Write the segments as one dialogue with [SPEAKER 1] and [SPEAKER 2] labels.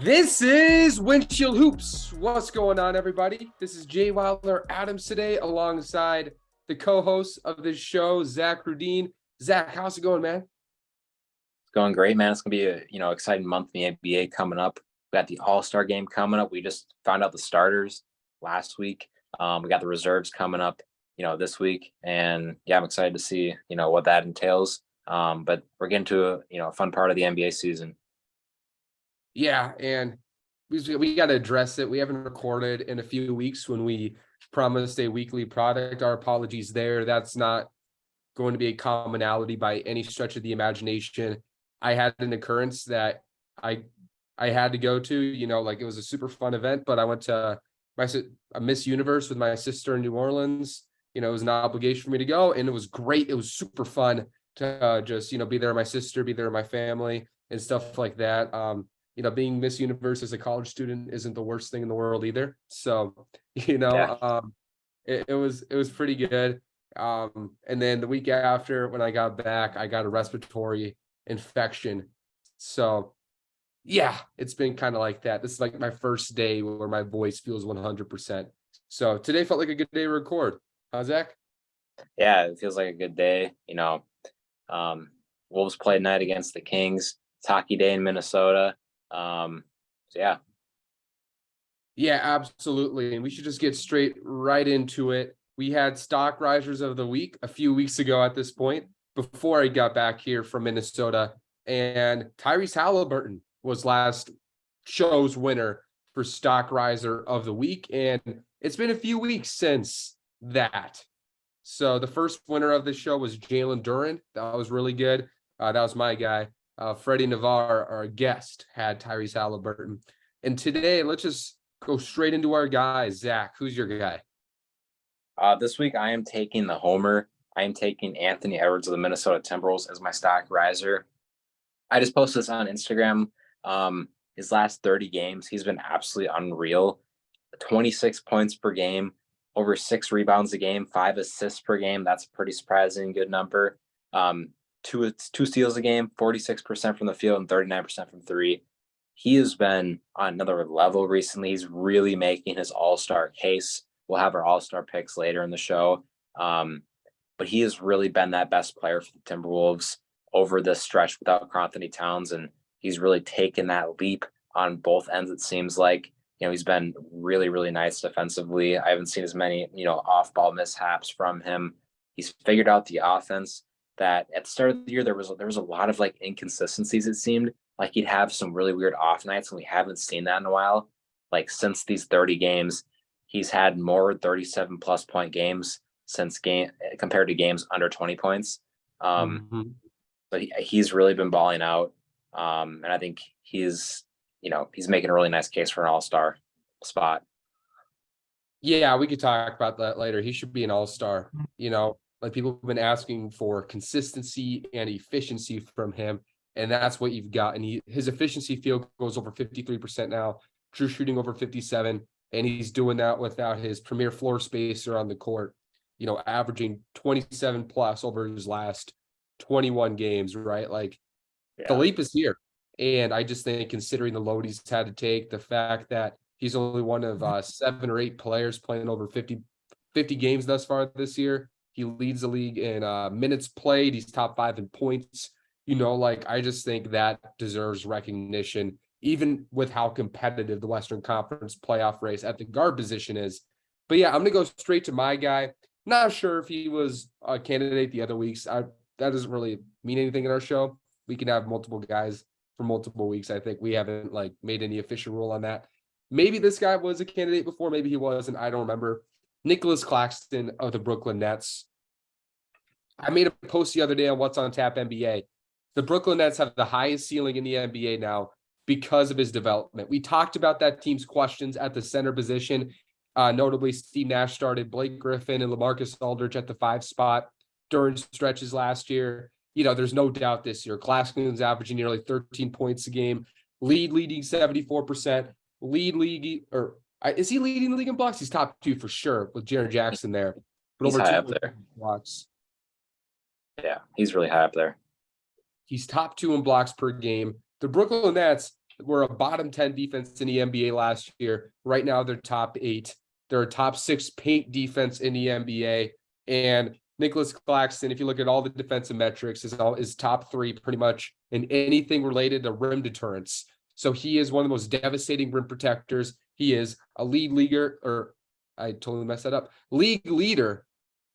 [SPEAKER 1] This is Windshield Hoops. What's going on, everybody? This is Jay Wilder Adams today, alongside the co-host of this show, Zach Rudine. Zach, how's it going, man?
[SPEAKER 2] It's going great, man. It's gonna be a exciting month in the NBA coming up. We got the All-Star game coming up. We just found out the starters last week. We got the reserves coming up, this week, and yeah, I'm excited to see what that entails. But we're getting to a fun part of the NBA season.
[SPEAKER 1] Yeah, and we got to address it. We haven't recorded in a few weeks when we promised a weekly product. Our apologies there. That's not going to be a commonality by any stretch of the imagination. I had an occurrence that I had to go to, it was a super fun event, but I went to a Miss Universe with my sister in New Orleans. It was an obligation for me to go, and it was great. It was super fun to just, be there with my sister, be there with my family and stuff like that. Being Miss Universe as a college student isn't the worst thing in the world either. So, it was pretty good. And then the week after, when I got back, I got a respiratory infection. So yeah, it's been kind of like that. This is like my first day where my voice feels 100%. So today felt like a good day to record. Zach?
[SPEAKER 2] Yeah, it feels like a good day. Wolves play tonight against the Kings. It's hockey day in Minnesota. So yeah.
[SPEAKER 1] Yeah, absolutely. And we should just get straight right into it. We had stock risers of the week a few weeks ago at this point, before I got back here from Minnesota. And Tyrese Halliburton was last show's winner for stock riser of the week. And it's been a few weeks since that. So the first winner of the show was Jalen Duren. That was really good. That was my guy. Freddie Navarre, our guest, had Tyrese Halliburton. And today, let's just go straight into our guys. Zach, who's your guy?
[SPEAKER 2] This week, I am taking the homer. I am taking Anthony Edwards of the Minnesota Timberwolves as my stock riser. I just posted this on Instagram. His last 30 games, he's been absolutely unreal. 26 points per game, over 6 rebounds a game, 5 assists per game. That's a pretty surprising good number. Two steals a game, 46% from the field and 39% from three. He has been on another level recently. He's really making his all-star case. We'll have our all-star picks later in the show. But he has really been that best player for the Timberwolves over this stretch without Karl-Anthony Towns. And he's really taken that leap on both ends, it seems like. He's been really, really nice defensively. I haven't seen as many, off-ball mishaps from him. He's figured out the offense that at the start of the year, there was a lot of like inconsistencies. It seemed like he'd have some really weird off nights, and we haven't seen that in a while. Like since these 30 games, he's had more 37 plus point games compared to games under 20 points. But he's really been balling out. And I think he's making a really nice case for an all-star spot.
[SPEAKER 1] Yeah, we could talk about that later. He should be an all-star. Like people have been asking for consistency and efficiency from him, and that's what you've got. And his efficiency field goes over 53% now, true shooting over 57%, and he's doing that without his premier floor spacer on the court, averaging 27 plus over his last 21 games, right? Like The leap is here. And I just think, considering the load he's had to take, the fact that he's only one of 7 or 8 players playing over 50 games thus far this year. He leads the league in minutes played. He's top 5 in points. I just think that deserves recognition, even with how competitive the Western Conference playoff race at the guard position is. But yeah, I'm going to go straight to my guy. Not sure if he was a candidate the other weeks. That doesn't really mean anything in our show. We can have multiple guys for multiple weeks. I think we haven't made any official rule on that. Maybe this guy was a candidate before. Maybe he wasn't. I don't remember. Nicholas Claxton of the Brooklyn Nets. I made a post the other day on What's on Tap NBA. The Brooklyn Nets have the highest ceiling in the NBA now because of his development. We talked about that team's questions at the center position. Notably, Steve Nash started Blake Griffin and LaMarcus Aldridge at the 5 spot during stretches last year. There's no doubt this year. Claxton's averaging nearly 13 points a game, leading 74%, is he leading the league in blocks? He's top 2 for sure with Jaren Jackson there. But
[SPEAKER 2] he's
[SPEAKER 1] over
[SPEAKER 2] high
[SPEAKER 1] 2
[SPEAKER 2] up there.
[SPEAKER 1] Blocks.
[SPEAKER 2] Yeah, he's really high up there.
[SPEAKER 1] He's top 2 in blocks per game. The Brooklyn Nets were a bottom 10 defense in the NBA last year. Right now, they're top 8. They're a top 6 paint defense in the NBA. And Nicholas Claxton, if you look at all the defensive metrics, is top 3 pretty much in anything related to rim deterrence. So he is one of the most devastating rim protectors. He is a league leader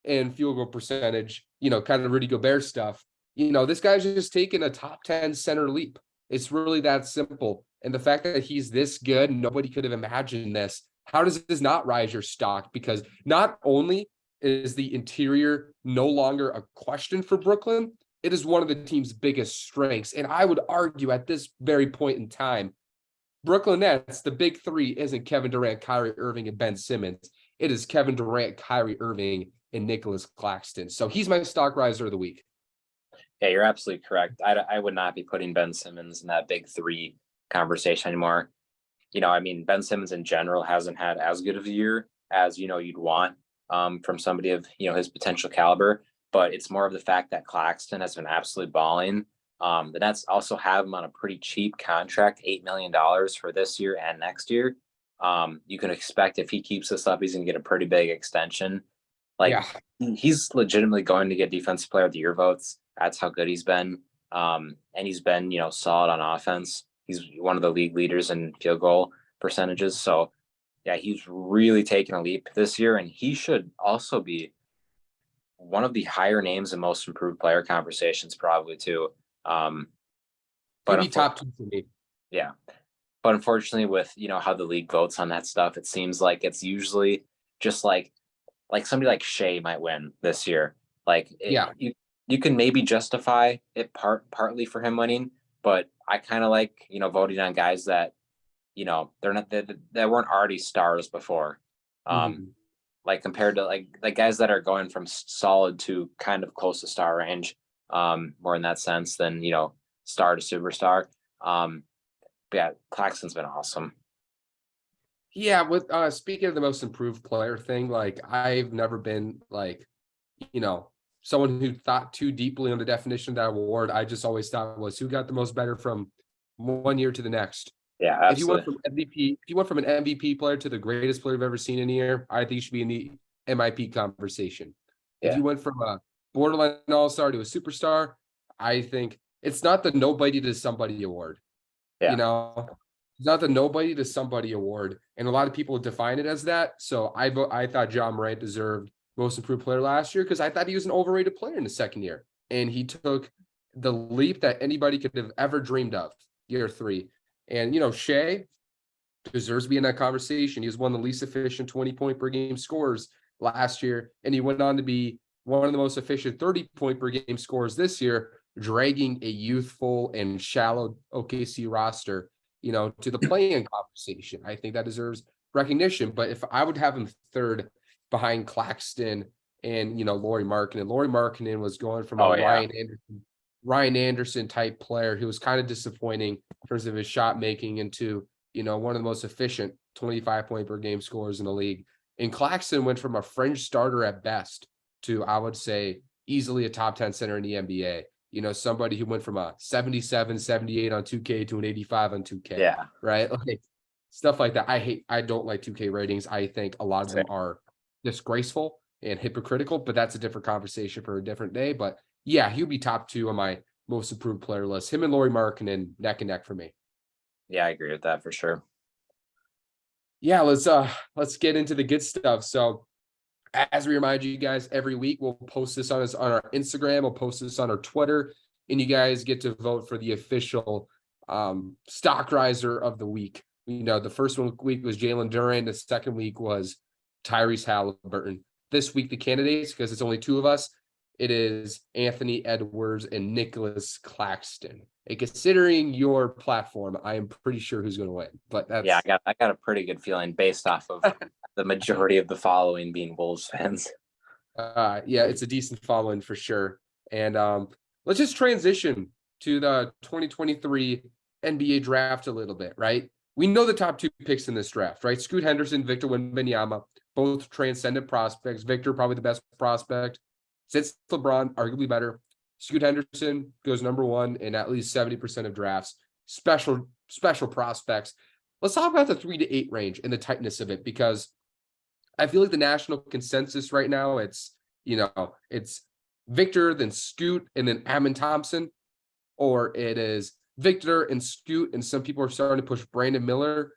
[SPEAKER 1] in field goal percentage, kind of Rudy Gobert stuff. This guy's just taking a top 10 center leap. It's really that simple. And the fact that he's this good, nobody could have imagined this. How does this not rise your stock? Because not only is the interior no longer a question for Brooklyn, it is one of the team's biggest strengths. And I would argue at this very point in time, Brooklyn Nets, the big 3 isn't Kevin Durant, Kyrie Irving, and Ben Simmons. It is Kevin Durant, Kyrie Irving, and Nicholas Claxton. So he's my stock riser of the week.
[SPEAKER 2] Yeah, you're absolutely correct. I would not be putting Ben Simmons in that big 3 conversation anymore. Ben Simmons in general hasn't had as good of a year as, you'd want from somebody of, his potential caliber. But it's more of the fact that Claxton has been absolutely balling. The Nets also have him on a pretty cheap contract, $8 million for this year and next year. You can expect if he keeps this up, he's going to get a pretty big extension. He's legitimately going to get Defensive Player of the Year votes. That's how good he's been. And he's been, solid on offense. He's one of the league leaders in field goal percentages. So, yeah, he's really taken a leap this year, and he should also be one of the higher names in most improved player conversations, probably too.
[SPEAKER 1] But he top 2 for me.
[SPEAKER 2] Yeah, but unfortunately, with how the league votes on that stuff, it seems like it's usually just like somebody like Shea might win this year. You can maybe justify it partly for him winning, but I kind of like voting on guys that they're not that weren't already stars before. Compared to like guys that are going from solid to kind of close to star range, more in that sense than star to superstar. But yeah, Claxton's been awesome.
[SPEAKER 1] Yeah, with speaking of the most improved player thing, I've never been someone who thought too deeply on the definition of that award. I just always thought was who got the most better from one year to the next.
[SPEAKER 2] Yeah, absolutely.
[SPEAKER 1] If you went from an MVP player to the greatest player I've ever seen in a year, I think you should be in the MIP conversation. Yeah. If you went from a borderline all-star to a superstar, I think it's not the nobody to somebody award.
[SPEAKER 2] Yeah.
[SPEAKER 1] It's not the nobody to somebody award. And a lot of people define it as that. So I thought Ja Morant deserved most improved player last year because I thought he was an overrated player in the second year. And he took the leap that anybody could have ever dreamed of year 3. And, Shea deserves to be in that conversation. He was one of the least efficient 20-point per game scorers last year. And he went on to be one of the most efficient 30-point per game scorers this year, dragging a youthful and shallow OKC roster, to the play-in conversation. I think that deserves recognition. But if I would have him third behind Claxton and, Lauri Markkanen was going from Ryan Anderson type player who was kind of disappointing in terms of his shot making into, one of the most efficient 25-point per game scorers in the league. And Claxton went from a fringe starter at best to, I would say, easily a top 10 center in the NBA. Somebody who went from a 77, 78 on 2K to an 85 on 2K.
[SPEAKER 2] Yeah.
[SPEAKER 1] Right? Stuff like that. I don't like 2K ratings. I think a lot of them are disgraceful and hypocritical, but that's a different conversation for a different day. But yeah, he would be top 2 on my most improved player list. Him and Lauri Markkanen neck and neck for me.
[SPEAKER 2] Yeah, I agree with that for sure.
[SPEAKER 1] Yeah, let's get into the good stuff. So as we remind you guys, every week we'll post this on our Instagram, we'll post this on our Twitter, and you guys get to vote for the official stock riser of the week. The first week was Jalen Duren, the second week was Tyrese Halliburton. This week the candidates, because it's only 2 of us, it is Anthony Edwards and Nicholas Claxton. And considering your platform, I am pretty sure who's going to win. But that's
[SPEAKER 2] I got a pretty good feeling based off of the majority of the following being Wolves fans.
[SPEAKER 1] It's a decent following for sure. And let's just transition to the 2023 NBA draft a little bit, right? We know the top 2 picks in this draft, right? Scoot Henderson, Victor Wembanyama, both transcendent prospects. Victor, probably the best prospect. Since LeBron, arguably better. Scoot Henderson goes number 1 in at least 70% of drafts. special prospects. Let's talk about the 3 to 8 range and the tightness of it, because I feel like the national consensus right now, it's Victor, then Scoot, and then Ammon Thompson, or it is Victor and Scoot, and some people are starting to push Brandon Miller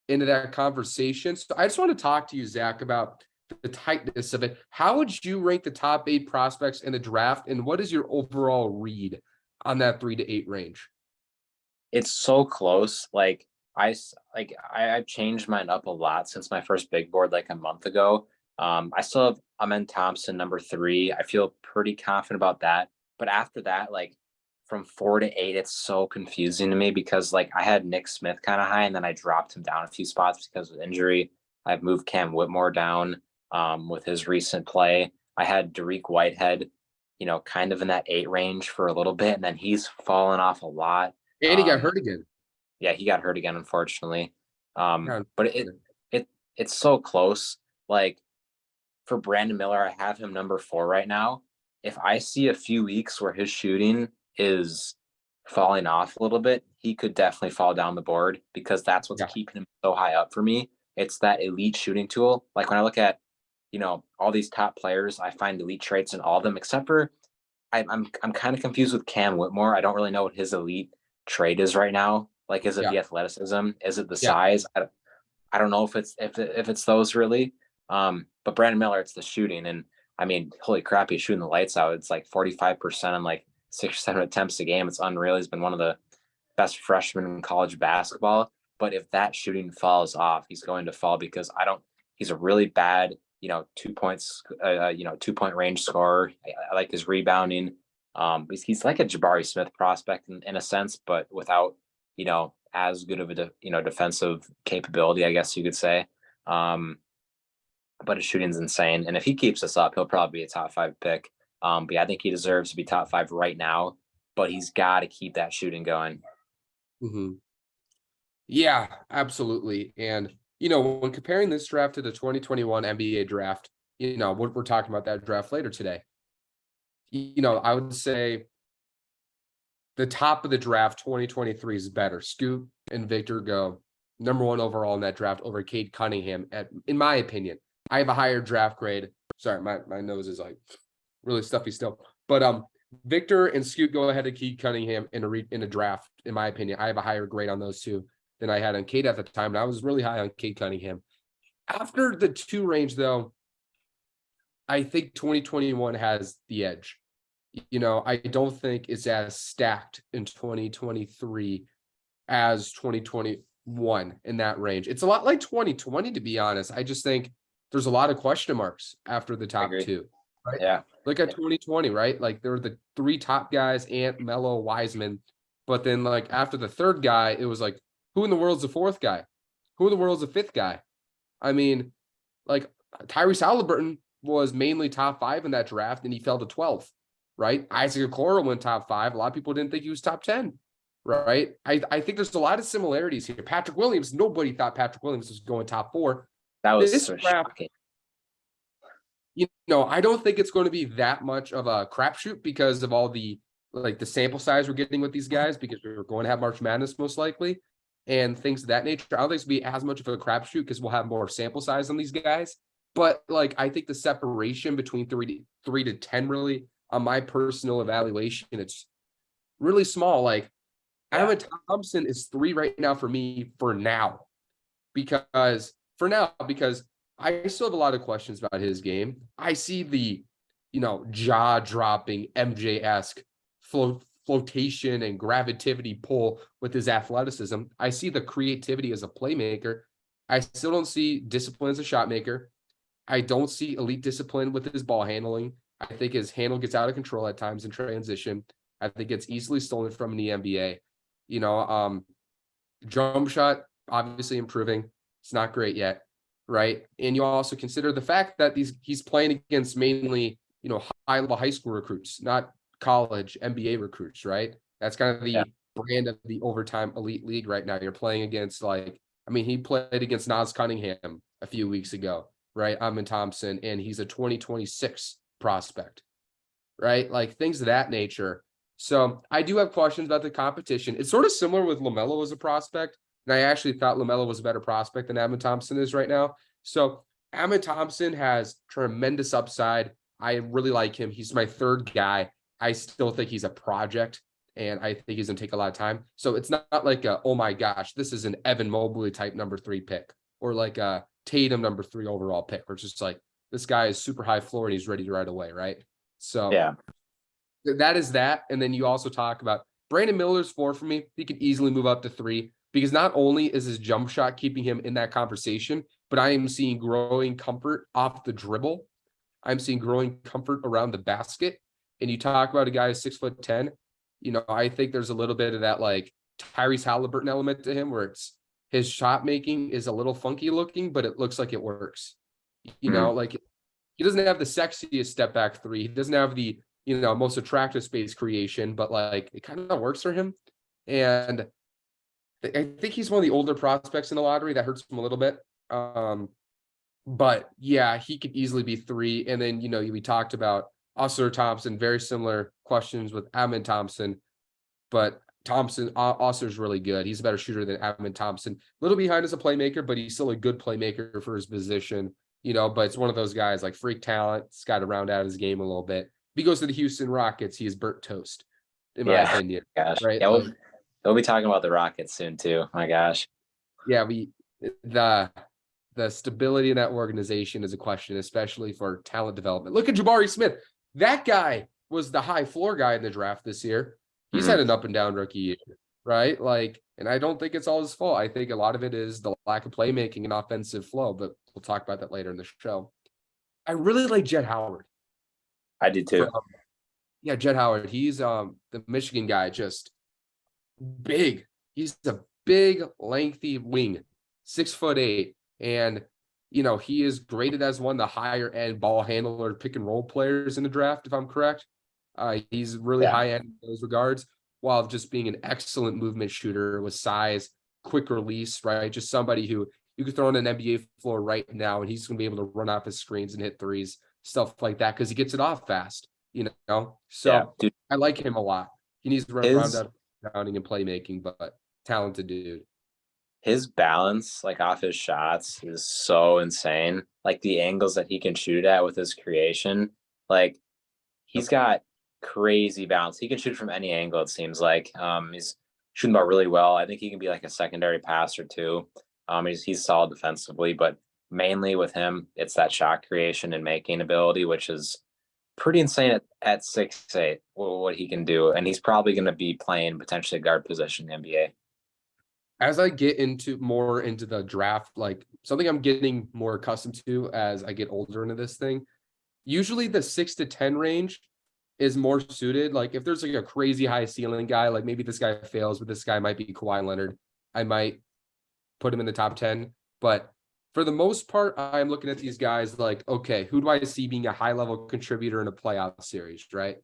[SPEAKER 1] into that conversation. So I just want to talk to you, Zach, about the tightness of it. How would you rank the top 8 prospects in the draft, and what is your overall read on that 3 to 8 range?
[SPEAKER 2] It's so close. I've changed mine up a lot since my first big board like a month ago. I still have Amen Thompson number 3. I feel pretty confident about that. But after that, like from 4 to 8, it's so confusing to me because like I had Nick Smith kind of high and then I dropped him down a few spots because of injury. I've moved Cam Whitmore down with his recent play. I had Dariq Whitehead, kind of in that 8 range for a little bit, and then he's fallen off a lot.
[SPEAKER 1] And he got hurt again.
[SPEAKER 2] Yeah, he got hurt again, unfortunately.
[SPEAKER 1] Yeah.
[SPEAKER 2] But it's so close. Like for Brandon Miller, I have him number 4 right now. If I see a few weeks where his shooting is falling off a little bit, he could definitely fall down the board because that's what's keeping him so high up for me. It's that elite shooting tool. Like when I look at, all these top players, I find elite traits in all of them, except for I'm kind of confused with Cam Whitmore. I don't really know what his elite trait is right now. Like, is it the athleticism? Is it the size? I don't know if it's those really. But Brandon Miller, it's the shooting, and I mean, holy crap, he's shooting the lights out. It's like 45% on like 6 or 7 attempts a game. It's unreal. He's been one of the best freshmen in college basketball. But if that shooting falls off, he's going to fall because he's a really bad, 2 points, 2-point range scorer. I like his rebounding. He's like a Jabari Smith prospect in a sense, but without, as good of a, defensive capability, I guess you could say. But his shooting's insane. And if he keeps this up, he'll probably be a top 5 pick. But yeah, I think he deserves to be top 5 right now, but he's got to keep that shooting going.
[SPEAKER 1] Mm-hmm. Yeah, absolutely. And, when comparing this draft to the 2021 NBA draft, we're talking about that draft later today. I would say the top of the draft 2023 is better. Scoot and Victor go number 1 overall in that draft over Cade Cunningham, in my opinion. I have a higher draft grade. Sorry, my nose is like really stuffy still. But Victor and Scoot go ahead of Cade Cunningham in a draft, in my opinion. I have a higher grade on those two than I had on Cade at the time, and I was really high on Cade Cunningham. After the 2 range, though, I think 2021 has the edge. I don't think it's as stacked in 2023 as 2021 in that range. It's a lot like 2020, to be honest. I just think there's a lot of question marks after the top 2. Right?
[SPEAKER 2] Yeah.
[SPEAKER 1] Look at 2020, right? Like there were the 3 top guys, Ant, Melo, Wiseman. But then like after the 3rd guy, it was like, who in the world's the 4th guy? Who in the world's the 5th guy? I mean, like Tyrese Halliburton was mainly top 5 in that draft and he fell to 12th, right? Isaac Okoro went top 5. A lot of people didn't think he was top 10, right? I think there's a lot of similarities here. Patrick Williams, nobody thought Patrick Williams was going top 4.
[SPEAKER 2] That was so shocking.
[SPEAKER 1] I don't think it's going to be that much of a crapshoot because of all the sample size we're getting with these guys, because we're going to have March Madness most likely and things of that nature. I don't think it's going to be as much of a crapshoot because we'll have more sample size on these guys. But I think the separation between 3 to 10 really, on my personal evaluation, it's really small. Ammon Thompson is 3 right now for me because I still have a lot of questions about his game. I see the, jaw-dropping MJ-esque flotation and gravitativity pull with his athleticism. I see the creativity as a playmaker. I still don't see discipline as a shot maker. I don't see elite discipline with his ball handling. I think his handle gets out of control at times in transition. I think it's easily stolen from in the NBA. Jump shot, obviously improving. It's not great yet, right? And you also consider the fact that he's playing against mainly, high-level high school recruits, not college NBA recruits, right? That's kind of the brand of the overtime elite league right now. You're playing against he played against Nas Cunningham a few weeks ago, right? Ammon Thompson, and he's a 2026 prospect, right? Like things of that nature. So I do have questions about the competition. It's sort of similar with LaMelo as a prospect. And I actually thought LaMelo was a better prospect than Amin Thompson is right now. So Amin Thompson has tremendous upside. I really like him. He's my third guy. I still think he's a project, and I think he's going to take a lot of time. So it's not like oh my gosh, this is an Evan Mobley type number 3 pick, or like a Tatum number 3 overall pick, where it's just like, this guy is super high floor and he's ready to right away, right? So
[SPEAKER 2] Yeah.
[SPEAKER 1] that is that. And then you also talk about Brandon Miller's 4 for me. He could easily move up to 3 because not only is his jump shot keeping him in that conversation, but I am seeing growing comfort off the dribble. I'm seeing growing comfort around the basket. And you talk about a guy who's 6'10", I think there's a little bit of that like Tyrese Halliburton element to him, where it's his shot making is a little funky looking, but it looks like it works. Like he doesn't have the sexiest step back 3. He doesn't have the, most attractive space creation, but like it kind of works for him. And I think he's one of the older prospects in the lottery. That hurts him a little bit. But yeah, he could easily be 3. And then, we talked about Ausar Thompson, very similar questions with Amin Thompson, but Ausar's really good. He's a better shooter than Amin Thompson. A little behind as a playmaker, but he's still a good playmaker for his position, but it's one of those guys like freak talent. It's got to round out his game a little bit. If he goes to the Houston Rockets, he is burnt toast, in my opinion.
[SPEAKER 2] Gosh.
[SPEAKER 1] Right?
[SPEAKER 2] Yeah, we'll be talking about the Rockets soon too. My gosh.
[SPEAKER 1] Yeah, the stability in that organization is a question, especially for talent development. Look at Jabari Smith. That guy was the high floor guy in the draft this year. He's had an up and down rookie year, right? Like, and I don't think it's all his fault. I think a lot of it is the lack of playmaking and offensive flow, but we'll talk about that later in the show. I really like Jett Howard.
[SPEAKER 2] I do too.
[SPEAKER 1] Jett Howard. He's the Michigan guy, just big. He's a big, lengthy wing, 6'8", and he is graded as one of the higher end ball handler pick and roll players in the draft, if I'm correct. He's really high end in those regards, while just being an excellent movement shooter with size, quick release, right? Just somebody who you could throw on an NBA floor right now, and he's going to be able to run off his screens and hit threes, stuff like that, because he gets it off fast, So I like him a lot. He needs to round up rounding and playmaking, but talented dude.
[SPEAKER 2] His balance, like off his shots, is so insane. Like the angles that he can shoot at with his creation, like he's got crazy balance. He can shoot from any angle, it seems like. He's shooting ball really well. I think he can be like a secondary passer too. He's solid defensively, but mainly with him, it's that shot creation and making ability, which is pretty insane at 6'8", what he can do. And he's probably going to be playing potentially guard position in the NBA.
[SPEAKER 1] As I get more into the draft, like something I'm getting more accustomed to as I get older into this thing, usually the 6 to 10 range is more suited. Like if there's like a crazy high ceiling guy, like maybe this guy fails, but this guy might be Kawhi Leonard, I might put him in the top 10. But for the most part, I'm looking at these guys like, okay, who do I see being a high level contributor in a playoff series, right?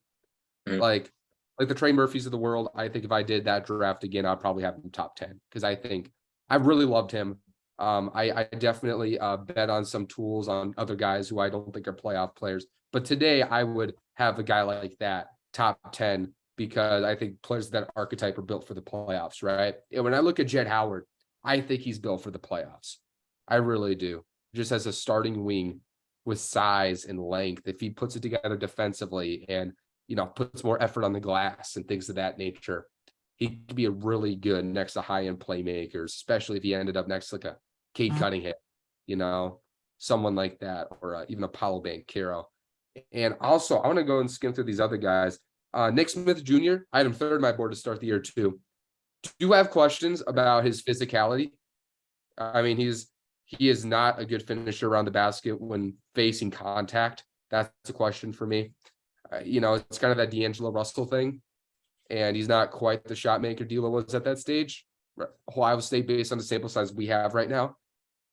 [SPEAKER 2] Mm-hmm.
[SPEAKER 1] Like the Trey Murphys of the world. I think if I did that draft again, I'd probably have him top 10, because I think I really loved him. I definitely bet on some tools on other guys who I don't think are playoff players. But today I would have a guy like that top 10, because I think players of that archetype are built for the playoffs, right? And when I look at Jett Howard, I think he's built for the playoffs. I really do. Just as a starting wing with size and length, if he puts it together defensively and puts more effort on the glass and things of that nature, he could be a really good next to high-end playmakers, especially if he ended up next to like a Cade Cunningham, someone like that, or even a Paolo Banchero. And also, I want to go and skim through these other guys. Nick Smith Jr., I had him third on my board to start the year too. Do you have questions about his physicality? I mean, he is not a good finisher around the basket when facing contact. That's a question for me. It's kind of that D'Angelo Russell thing, and he's not quite the shot maker D'Lo was at that stage. Ohio State, based on the sample size we have right now.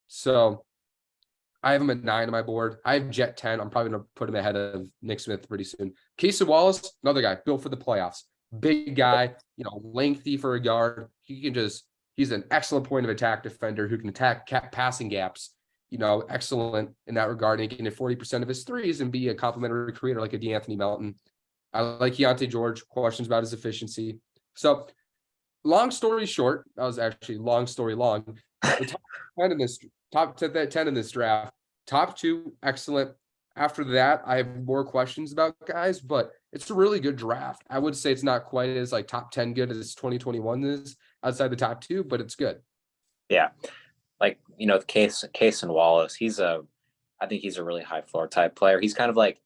[SPEAKER 1] So I have him at 9 on my board. I have Jett 10. I'm probably going to put him ahead of Nick Smith pretty soon. Casey Wallace, another guy built for the playoffs. Big guy, lengthy for a guard. He's an excellent point of attack defender who can attack passing gaps. Excellent in that regard. And he can hit 40% of his threes and be a complimentary creator like a D'Anthony Melton. I like Keontae George. Questions about his efficiency. So, long story short, that was actually long story long. The top 10 in this top 10 in this draft, top 2 excellent. After that, I have more questions about guys, but it's a really good draft. I would say it's not quite as like top 10 good as 2021 is outside the top 2, but it's good.
[SPEAKER 2] Yeah, like Case and Wallace. I think he's a really high floor type player. He's kind of like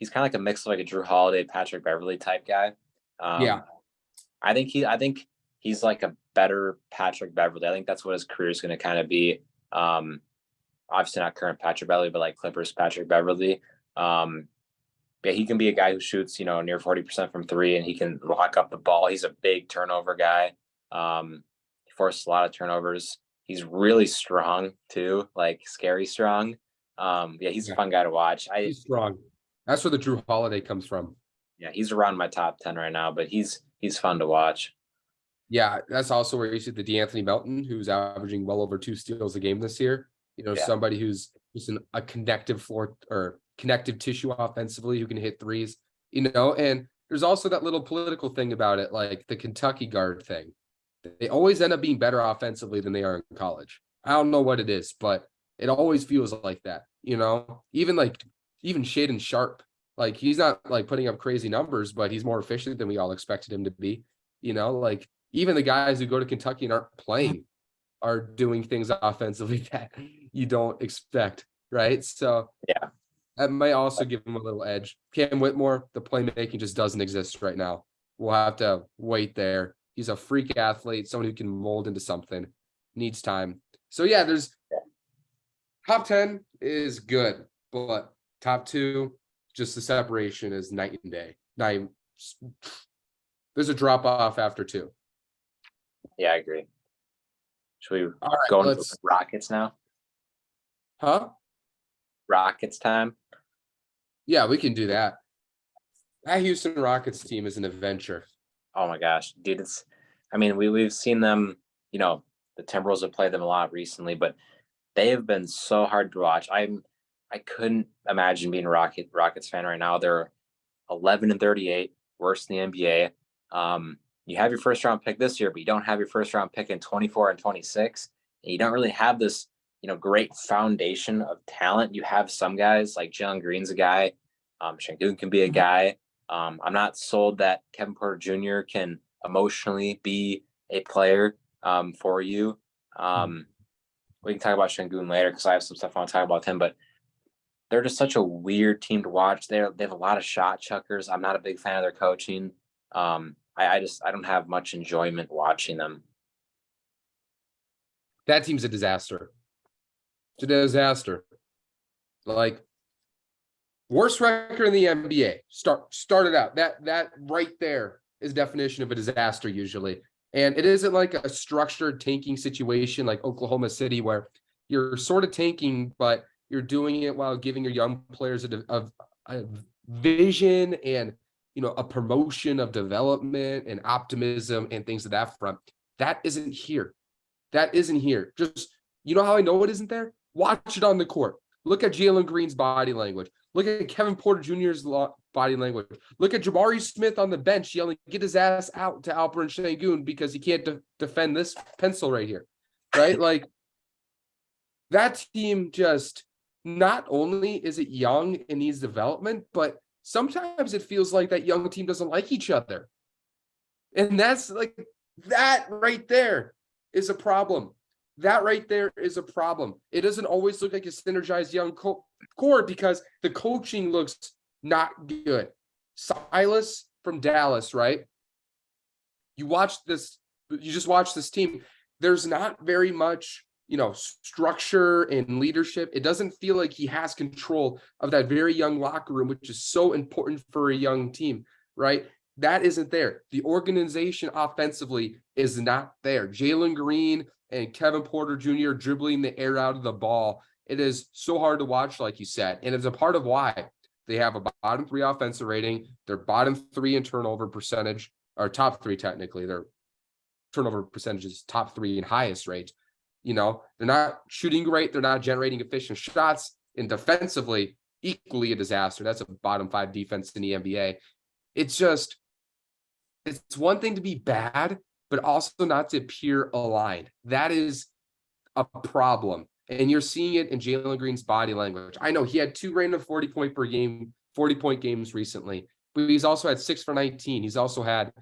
[SPEAKER 2] a mix of like a Drew Holiday, Patrick Beverley type guy.
[SPEAKER 1] Yeah.
[SPEAKER 2] I think he's like a better Patrick Beverley. I think that's what his career is going to kind of be. Obviously not current Patrick Beverley, but like Clippers Patrick Beverley. Yeah, he can be a guy who shoots, near 40% from 3, and he can lock up the ball. He's a big turnover guy. He forces a lot of turnovers. He's really strong too, like scary strong. Yeah, he's a fun guy to watch.
[SPEAKER 1] He's strong. That's where the Drew Holiday comes from.
[SPEAKER 2] Yeah, he's around my top 10 right now, but he's fun to watch.
[SPEAKER 1] Yeah, that's also where you see the DeAnthony Melton, who's averaging well over 2 steals a game this year. Somebody who's just a connective floor or connective tissue offensively who can hit threes, and there's also that little political thing about it, like the Kentucky guard thing. They always end up being better offensively than they are in college. I don't know what it is, but it always feels like that, even Shaedon Sharpe, like he's not like putting up crazy numbers, but he's more efficient than we all expected him to be, like even the guys who go to Kentucky and aren't playing are doing things offensively that you don't expect, right? So
[SPEAKER 2] yeah,
[SPEAKER 1] that might also give him a little edge. Cam Whitmore, the playmaking just doesn't exist right now. We'll have to wait there. He's a freak athlete, someone who can mold into something, needs time. So yeah, there's top 10 is good, but top 2, just the separation is night and day. There's a drop off after 2.
[SPEAKER 2] Yeah, I agree. Should we go into Rockets now?
[SPEAKER 1] Huh?
[SPEAKER 2] Rockets time?
[SPEAKER 1] Yeah, we can do that. That Houston Rockets team is an adventure.
[SPEAKER 2] Oh my gosh, dude! We've seen them. The Timberwolves have played them a lot recently, but they have been so hard to watch. I couldn't imagine being a Rockets fan right now. They're 11-38, worse than the NBA. You have your first round pick this year, but you don't have your first round pick in 24 and 26. And you don't really have this, great foundation of talent. You have some guys like Jalen Green's a guy. Şengün can be a guy. I'm not sold that Kevin Porter Jr. can emotionally be a player for you. We can talk about Şengün later because I have some stuff I want to talk about him, but they're just such a weird team to watch. They have a lot of shot chuckers. I'm not a big fan of their coaching. I don't have much enjoyment watching them.
[SPEAKER 1] That team's a disaster. It's a disaster. Like worst record in the NBA. Started out. That right there is definition of a disaster usually. And it isn't like a structured tanking situation like Oklahoma City where you're sort of tanking, but you're doing it while giving your young players a vision and a promotion of development and optimism and things of that front. That isn't here. Just, how I know it isn't there? Watch it on the court. Look at Jalen Green's body language. Look at Kevin Porter Jr.'s body language. Look at Jabari Smith on the bench yelling, "Get his ass out" to Alperen Şengün because he can't defend this pencil right here, right? Like that team just, not only is it young and needs development, but sometimes it feels like that young team doesn't like each other. And that's like, that right there is a problem. It doesn't always look like a synergized young core because the coaching looks not good. Silas from Dallas, right? You just watch this team. There's not very much, structure and leadership. It doesn't feel like he has control of that very young locker room, which is so important for a young team, right? That isn't there. The organization offensively is not there. Jalen Green and Kevin Porter Jr. dribbling the air out of the ball. It is so hard to watch, like you said. And it's a part of why they have a bottom 3 offensive rating. They're bottom 3 in turnover percentage, or top 3 technically. Their turnover percentage is top 3 in highest rate. They're not shooting great. They're not generating efficient shots. And defensively, equally a disaster. That's a bottom 5 defense in the NBA. It's one thing to be bad, but also not to appear aligned. That is a problem. And you're seeing it in Jalen Green's body language. I know he had 2 random 40-point games recently, but he's also had 6 for 19. He's also had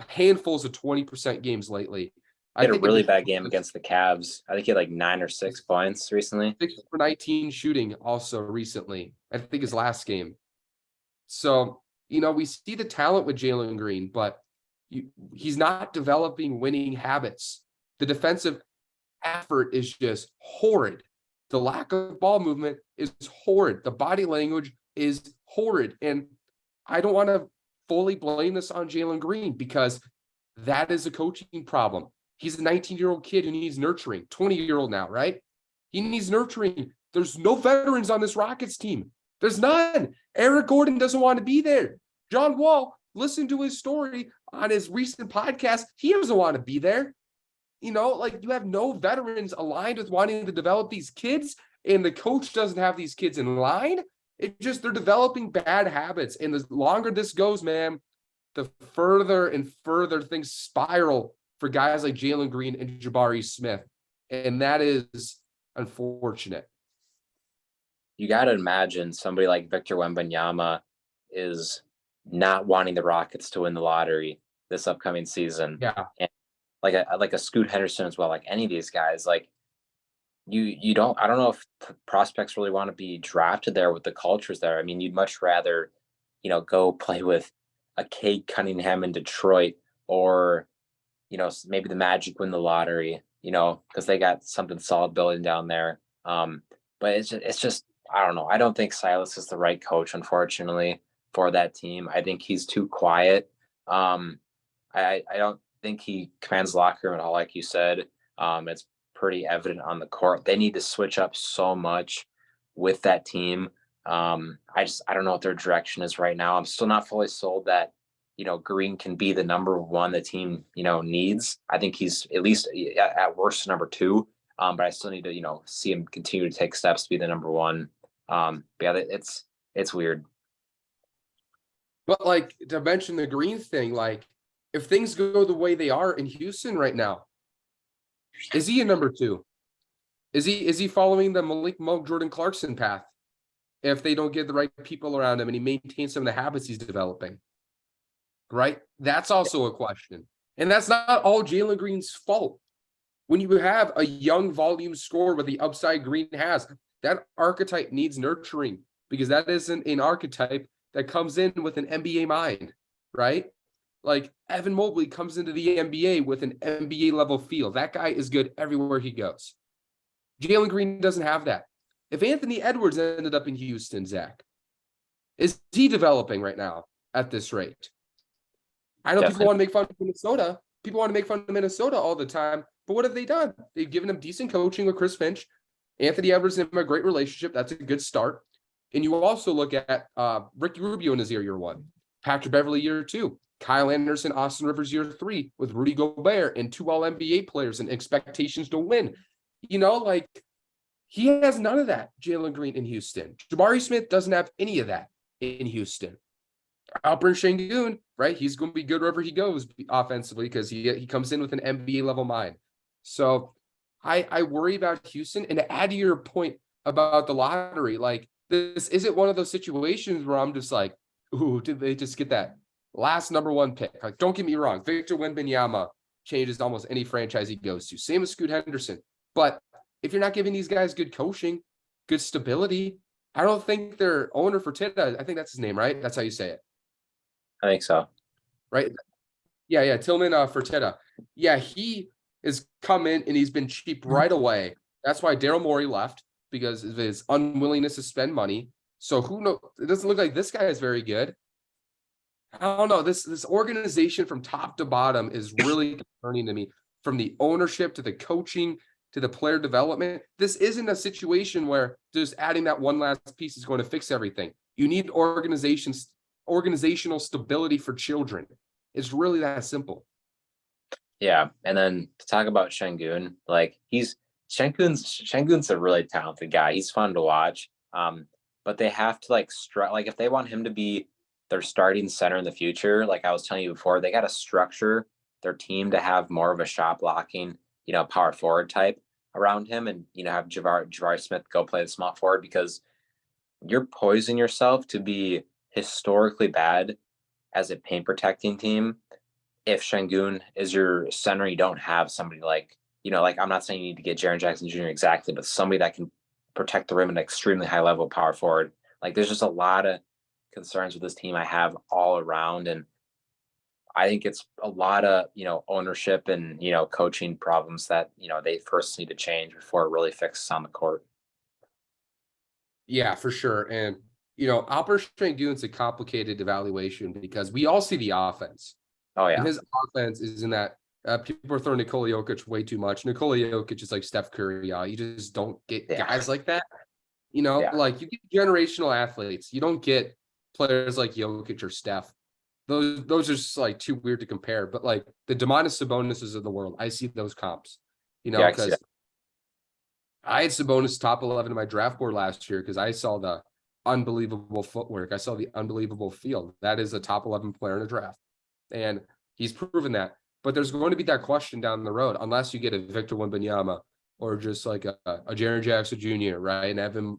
[SPEAKER 1] handfuls of 20% games lately.
[SPEAKER 2] He had a really bad game against the Cavs. I think he had like 9 or 6 points recently.
[SPEAKER 1] 6 for 19 shooting also recently. I think his last game. So, we see the talent with Jalen Green, but he's not developing winning habits. The defensive effort is just horrid. The lack of ball movement is horrid. The body language is horrid. And I don't want to fully blame this on Jalen Green because that is a coaching problem. He's a 19-year-old kid who needs nurturing, 20-year-old now, right? He needs nurturing. There's no veterans on this Rockets team. There's none. Eric Gordon doesn't want to be there. John Wall, listen to his story on his recent podcast. He doesn't want to be there. You have no veterans aligned with wanting to develop these kids, and the coach doesn't have theyese kids in line. They're developing bad habits. And the longer this goes, man, the further and further things spiral for guys like Jalen Green and Jabari Smith. And that is unfortunate.
[SPEAKER 2] You got to imagine somebody like Victor Wembanyama is not wanting the Rockets to win the lottery this upcoming season.
[SPEAKER 1] Yeah.
[SPEAKER 2] And like a Scoot Henderson as well, like any of these guys, like I don't know if prospects really want to be drafted there with the cultures there. I mean, you'd much rather, go play with a Cade Cunningham in Detroit, or, maybe the Magic win the lottery, because they got something solid building down there. But it's just, I don't know. I don't think Silas is the right coach, unfortunately, for that team. I think he's too quiet. I don't think he commands the locker room at all, like you said. It's pretty evident on the court. They need to switch up so much with that team. I don't know what their direction is right now. I'm still not fully sold that, Green can be the number one the team, needs. I think he's at least at worst number 2. But I still need to, see him continue to take steps to be the number 1. But yeah, it's weird.
[SPEAKER 1] But to mention the Green thing, if things go the way they are in Houston right now, is he a number 2? Is he following the Malik Monk, Jordan Clarkson path if they don't get the right people around him and he maintains some of the habits he's developing? Right? That's also a question. And that's not all Jalen Green's fault. When you have a young volume scorer with the upside Green has, that archetype needs nurturing because that isn't an archetype that comes in with an NBA mind, right? Like Evan Mobley comes into the NBA with an NBA level feel. That guy is good everywhere he goes. Jalen Green doesn't have that. If Anthony Edwards ended up in Houston, Zach, is he developing right now at this rate? I know people want to make fun of Minnesota. People want to make fun of Minnesota all the time. But what have they done? They've given him decent coaching with Chris Finch. Anthony Edwards and him a great relationship. That's a good start. And you also look at Ricky Rubio in his year 1, Patrick Beverley year 2, Kyle Anderson, Austin Rivers year 3 with Rudy Gobert and 2 All-NBA players and expectations to win. He has none of that, Jalen Green in Houston. Jabari Smith doesn't have any of that in Houston. Alperen Sengun, right? He's going to be good wherever he goes offensively because he comes in with an NBA level mind. So I worry about Houston. And to add to your point about the lottery, this isn't one of those situations where I'm just like, ooh, did they just get that last number 1 pick? Don't get me wrong. Victor Wembanyama changes almost any franchise he goes to. Same as Scoot Henderson. But if you're not giving these guys good coaching, good stability, I don't think their owner Fertitta, I think that's his name, right? That's how you say it.
[SPEAKER 2] I think so.
[SPEAKER 1] Right? Yeah, Tillman Fertitta. Yeah, he has come in and he's been cheap right away. That's why Daryl Morey left, because of his unwillingness to spend money. So who knows? It doesn't look like this guy is very good. I don't know. This organization from top to bottom is really concerning to me. From the ownership to the coaching to the player development. This isn't a situation where just adding that one last piece is going to fix everything. You need organizational stability for children. It's really that simple.
[SPEAKER 2] Yeah. And then to talk about Sengun, Sengun's a really talented guy. He's fun to watch. but they have to like like if they want him to be their starting center in the future, like I was telling you before, they got to structure their team to have more of a shot blocking, power forward type around him, and have Jabari Smith go play the small forward, because you're poisoning yourself to be historically bad as a paint protecting team if Şengün is your center. You don't have somebody like, like I'm not saying you need to get Jaren Jackson Jr. exactly, but somebody that can protect the rim at an extremely high level power forward. Like there's just a lot of concerns with this team I have all around. And I think it's a lot of, ownership and, coaching problems that, they first need to change before it really fixes on the court.
[SPEAKER 1] Yeah, for sure. And, Alper Şengün's a complicated evaluation because we all see the offense.
[SPEAKER 2] Oh,
[SPEAKER 1] And
[SPEAKER 2] yeah.
[SPEAKER 1] his offense is in that people are throwing Nikola Jokic way too much. Nikola Jokic is like Steph Curry. You just don't get guys like that.
[SPEAKER 2] Yeah.
[SPEAKER 1] Like you get generational athletes. You don't get players like Jokic or Steph. Those are just like too weird to compare. But like the Domantas Sabonis's of the world, I see those comps.
[SPEAKER 2] Yeah, I can see
[SPEAKER 1] Because I had Sabonis top 11 in my draft board last year because I saw the unbelievable footwork. I saw the unbelievable field. That is a top 11 player in a draft. And he's proven that. But there's going to be that question down the road, unless you get a Victor Wembanyama or just like a Jaren Jackson Jr., right? And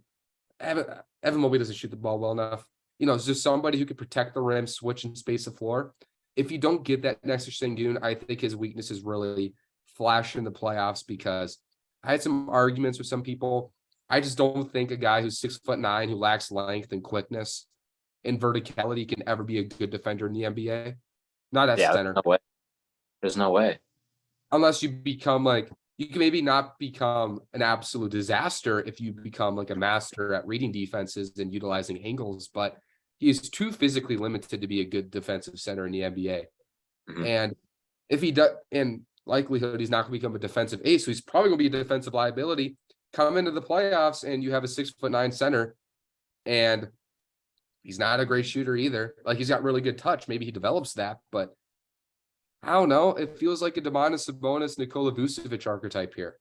[SPEAKER 1] Evan Mobley doesn't shoot the ball well enough. It's just somebody who could protect the rim, switch and space the floor. If you don't get that next to Şengün, I think his weakness is really flash in the playoffs, because I had some arguments with some people. I just don't think a guy who's 6'9", who lacks length and quickness and verticality can ever be a good defender in the NBA. Not at center.
[SPEAKER 2] No way. There's no way.
[SPEAKER 1] Unless you become like, you can maybe not become an absolute disaster if you become like a master at reading defenses and utilizing angles, but he is too physically limited to be a good defensive center in the NBA.
[SPEAKER 2] Mm-hmm.
[SPEAKER 1] And if he does, in likelihood, he's not going to become a defensive ace, so he's probably going to be a defensive liability. Come into the playoffs and you have a 6'9" center, and he's not a great shooter either. Like, he's got really good touch. Maybe he develops that, but I don't know. It feels like a Domantas Sabonis, Nikola Vucevic archetype here.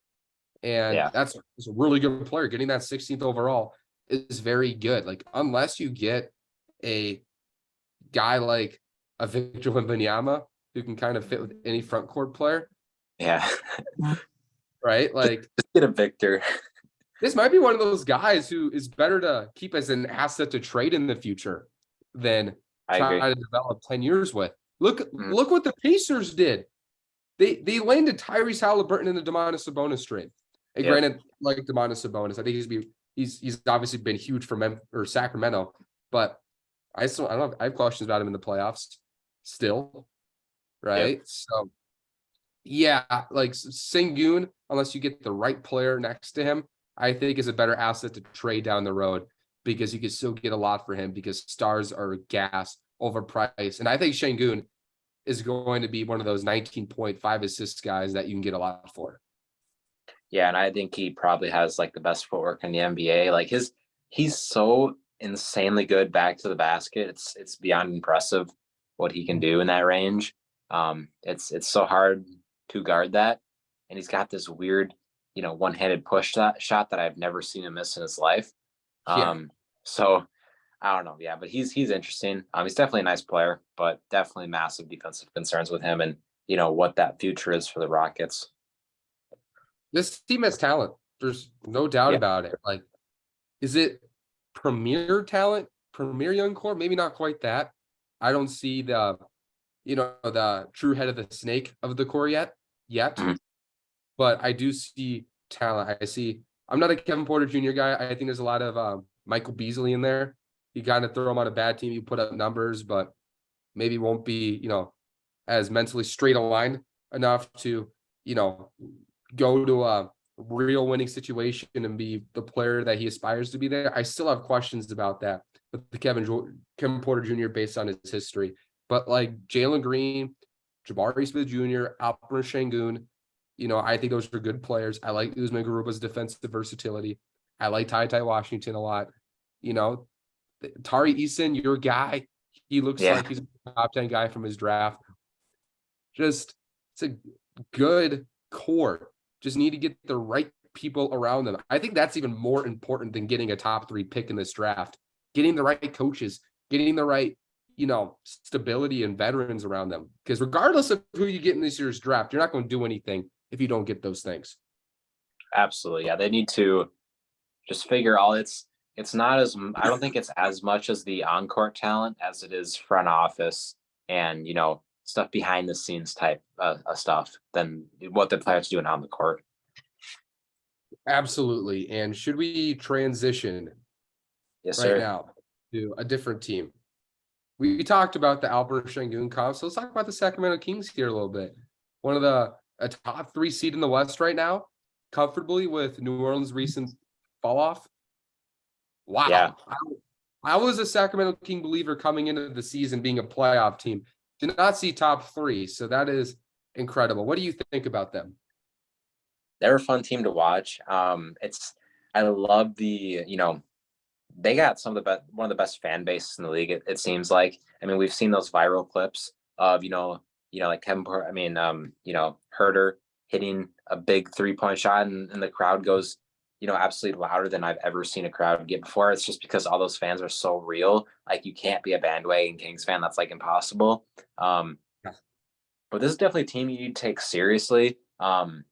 [SPEAKER 1] And that's a really good player. Getting that 16th overall is very good. Like, unless you get a guy like a Victor Wembanyama who can kind of fit with any front court player.
[SPEAKER 2] Yeah.
[SPEAKER 1] Right? Like,
[SPEAKER 2] just get a Victor.
[SPEAKER 1] This might be one of those guys who is better to keep as an asset to trade in the future than try to develop 10 years with. Look what the Pacers did. They landed Tyrese Halliburton in the Domantas Sabonis trade. And granted, like Domantas Sabonis, I think he's obviously been huge for Sacramento, but I have questions about him in the playoffs still, right? So yeah, like Şengün, unless you get the right player next to him, I think is a better asset to trade down the road, because you can still get a lot for him because stars are gas overpriced. And I think Şengün is going to be one of those 19.5 assist guys that you can get a lot for.
[SPEAKER 2] Yeah, and I think he probably has like the best footwork in the NBA. Like he's so insanely good back to the basket. It's beyond impressive what he can do in that range. It's so hard to guard that. And he's got this weird, one-handed push shot that I've never seen him miss in his life. So I don't know. Yeah, but he's interesting. He's definitely a nice player, but definitely massive defensive concerns with him and, what that future is for the Rockets.
[SPEAKER 1] This team has talent. There's no doubt about it. Like, is it premier talent, premier young core? Maybe not quite that. I don't see the true head of the snake of the core yet. Mm-hmm. But I do see talent. I'm not a Kevin Porter Jr. guy. I think there's a lot of Michael Beasley in there. You kind of throw him on a bad team, you put up numbers, but maybe won't be, as mentally straight aligned enough to, go to a real winning situation and be the player that he aspires to be there. I still have questions about that with the Kevin Porter Jr. based on his history. But like Jalen Green, Jabari Smith Jr., Alper Şengün, I think those are good players. I like Usman Garuba's defensive versatility. I like Ty Washington a lot. Tari Eason, your guy. He looks like he's a top 10 guy from his draft. It's a good core. Just need to get the right people around them. I think that's even more important than getting a top 3 pick in this draft. getting the right coaches, getting the right, stability and veterans around them. Because regardless of who you get in this year's draft, you're not going to do anything if you don't get those things.
[SPEAKER 2] Absolutely. Yeah. They need to just figure all it's not as, I don't think it's as much as the on-court talent as it is front office and, stuff behind the scenes type stuff than what the players doing on the court.
[SPEAKER 1] Absolutely. And should we transition
[SPEAKER 2] Yes,
[SPEAKER 1] right
[SPEAKER 2] sir.
[SPEAKER 1] now to a different team? We talked about the Albert Şengün Cup, so let's talk about the Sacramento Kings here a little bit. One of a top 3 seed in the West right now, comfortably with New Orleans' recent fall off. Wow.
[SPEAKER 2] Yeah.
[SPEAKER 1] I was a Sacramento King believer coming into the season being a playoff team. Did not see top 3, so that is incredible. What do you think about them?
[SPEAKER 2] They're a fun team to watch. I love they got one of the best fan bases in the league. It seems like. I mean, we've seen those viral clips of like Herter hitting a big 3-point shot, and the crowd goes, absolutely louder than I've ever seen a crowd get before. It's just because all those fans are so real. Like, you can't be a bandwagon Kings fan. That's like impossible. But this is definitely a team you take seriously. I'm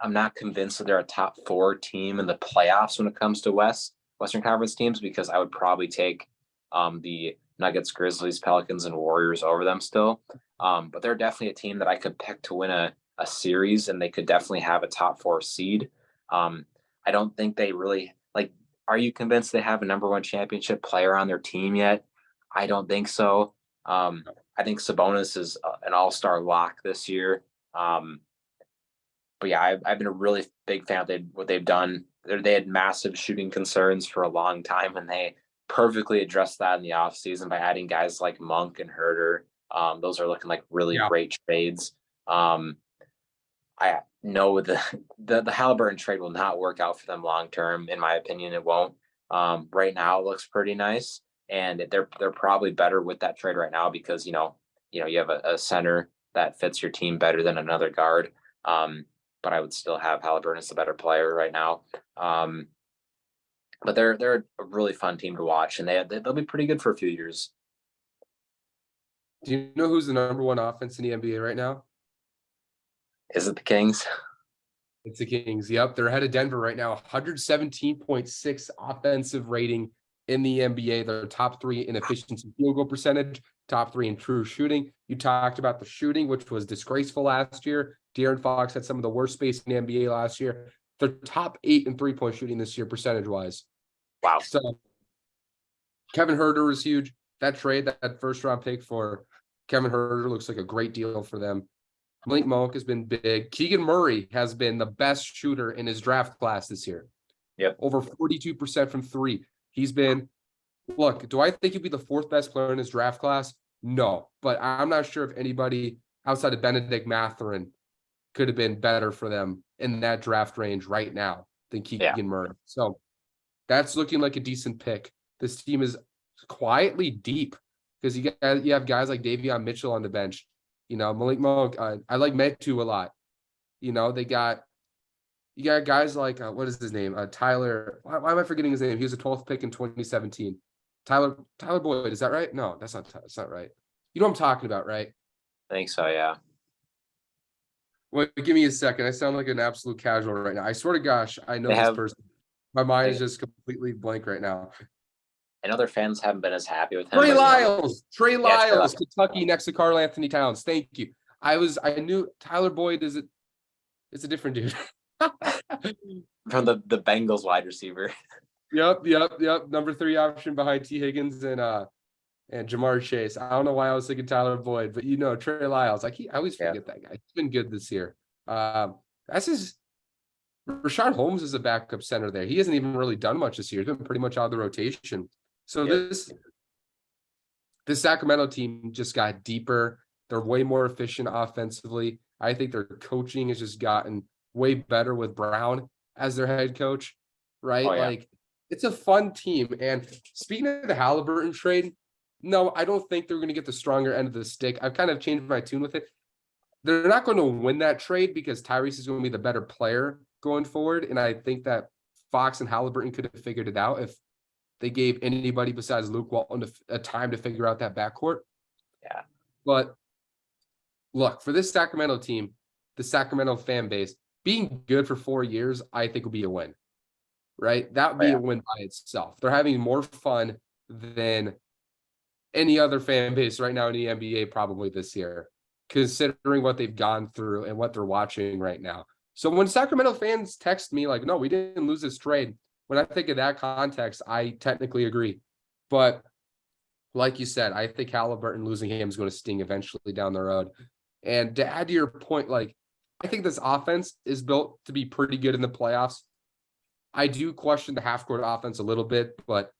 [SPEAKER 2] not convinced that they're a top 4 team in the playoffs when it comes to Western Conference teams, because I would probably take the Nuggets, Grizzlies, Pelicans, and Warriors over them still. But they're definitely a team that I could pick to win a series, and they could definitely have a top 4 seed. I don't think they really are you convinced they have a number 1 championship player on their team yet? I don't think so. I think Sabonis is an all-star lock this year. But yeah, I've been a really big fan of what they've done. They had massive shooting concerns for a long time, and they perfectly addressed that in the offseason by adding guys like Monk and Herter. Those are looking like really great trades. I know the Halliburton trade will not work out for them long term. In my opinion, it won't. Right now, it looks pretty nice, and they're probably better with that trade right now because you have a center that fits your team better than another guard. But I would still have Halliburton as the better player right now. But they're a really fun team to watch, and they'll be pretty good for a few years.
[SPEAKER 1] Do you know who's the number 1 offense in the NBA right now?
[SPEAKER 2] Is it the Kings?
[SPEAKER 1] It's the Kings. Yep. They're ahead of Denver right now. 117.6 offensive rating in the NBA. They're top 3 in efficiency field goal percentage, top 3 in true shooting. You talked about the shooting, which was disgraceful last year. De'Aaron Fox had some of the worst space in the NBA last year. They're top 8 in 3-point shooting this year, percentage-wise.
[SPEAKER 2] Wow.
[SPEAKER 1] So Kevin Herter is huge. That trade, that first-round pick for Kevin Herter looks like a great deal for them. Malik Monk has been big. Keegan Murray has been the best shooter in his draft class this year.
[SPEAKER 2] Yep.
[SPEAKER 1] Over 42% from 3. He's been, look, do I think he'd be the 4th best player in his draft class? No, but I'm not sure if anybody outside of Benedict Mathurin could have been better for them in that draft range right now than Keegan Murray. So that's looking like a decent pick. This team is quietly deep because you have guys like Davion Mitchell on the bench. Malik Monk. I like Metu a lot. You got guys like what is his name? Tyler. Why am I forgetting his name? He was a 12th pick in 2017. Tyler Boyd. Is that right? No, that's not right. You know what I'm talking about, right?
[SPEAKER 2] I think so. Yeah.
[SPEAKER 1] Wait, give me a second. I sound like an absolute casual right now. I swear to gosh, I know this person. My mind is just completely blank right now.
[SPEAKER 2] I know their fans haven't been as happy with him.
[SPEAKER 1] Trey Lyles, Kentucky next to Karl Anthony Towns. Thank you. I knew Tyler Boyd is a different dude.
[SPEAKER 2] From the Bengals wide receiver. Yep.
[SPEAKER 1] Number 3 option behind T. Higgins and Jamar Chase. I don't know why I was thinking Tyler Boyd, but Trey Lyles. I always forget that guy. He's been good this year. Rashad Holmes is a backup center there. He hasn't even really done much this year. He's been pretty much out of the rotation. So this Sacramento team just got deeper. They're way more efficient offensively. I think their coaching has just gotten way better with Brown as their head coach, right?
[SPEAKER 2] Oh, yeah.
[SPEAKER 1] Like, it's a fun team. And speaking of the Halliburton trade, no, I don't think they're going to get the stronger end of the stick. I've kind of changed my tune with it. They're not going to win that trade because Tyrese is going to be the better player going forward. And I think that Fox and Halliburton could have figured it out if they gave anybody besides Luke Walton a time to figure out that backcourt.
[SPEAKER 2] Yeah.
[SPEAKER 1] But look, for this Sacramento team, the Sacramento fan base, being good for 4 years, I think will be a win, right? That would be a win by itself. They're having more fun than any other fan base right now in the NBA probably this year, considering what they've gone through and what they're watching right now. So when Sacramento fans text me like, no, we didn't lose this trade, when I think of that context, I technically agree. But like you said, I think Halliburton losing him is going to sting eventually down the road. And to add to your point, like, I think this offense is built to be pretty good in the playoffs. I do question the half-court offense a little bit, but,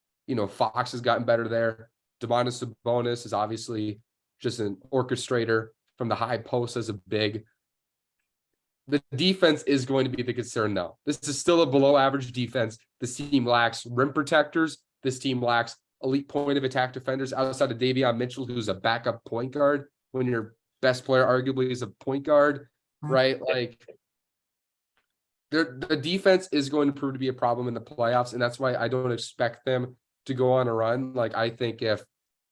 [SPEAKER 1] Fox has gotten better there. Domantas Sabonis is obviously just an orchestrator from the high post as a big. The defense is going to be the concern, though. This is still a below-average defense. This team lacks rim protectors. This team lacks elite point of attack defenders outside of Davion Mitchell, who's a backup point guard when your best player arguably is a point guard, right? Like, the defense is going to prove to be a problem in the playoffs, and that's why I don't expect them to go on a run. Like, I think if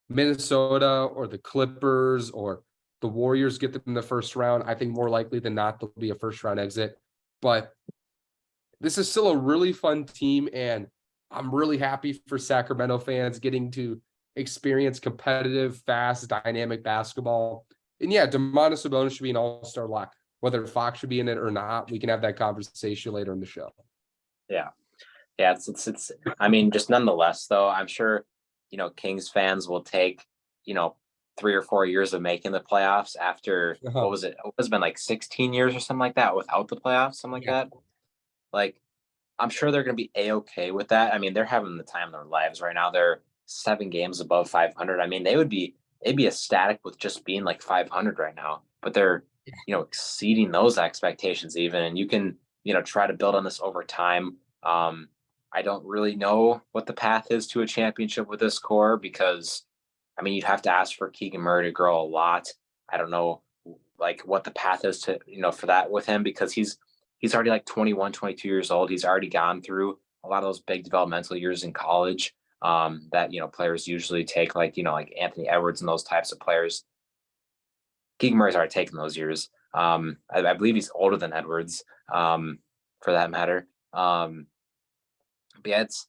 [SPEAKER 1] Minnesota or the Clippers or the Warriors get them in the first round, I think more likely than not, there'll be a first round exit. But this is still a really fun team, and I'm really happy for Sacramento fans getting to experience competitive, fast, dynamic basketball. And yeah, Domantas Sabonis should be an all-star lock. Whether Fox should be in it or not, we can have that conversation later in the show.
[SPEAKER 2] Yeah. Yeah, it's I mean, just nonetheless, though, I'm sure, Kings fans will take, 3 or 4 years of making the playoffs after, what was it? It's been like 16 years or something like that without the playoffs, something like that. Like, I'm sure they're going to be A-okay with that. I mean, they're having the time of their lives right now. They're 7 games above 500. I mean, they'd be ecstatic with just being like 500 right now, but they're, exceeding those expectations even. And you can, try to build on this over time. I don't really know what the path is to a championship with this core because, I mean, you'd have to ask for Keegan Murray to grow a lot. I don't know, like, what the path is to, for that with him because he's already like 21, 22 years old. He's already gone through a lot of those big developmental years in college that, players usually take, like, like Anthony Edwards and those types of players. Keegan Murray's already taken those years. I believe he's older than Edwards, for that matter. But yeah, it's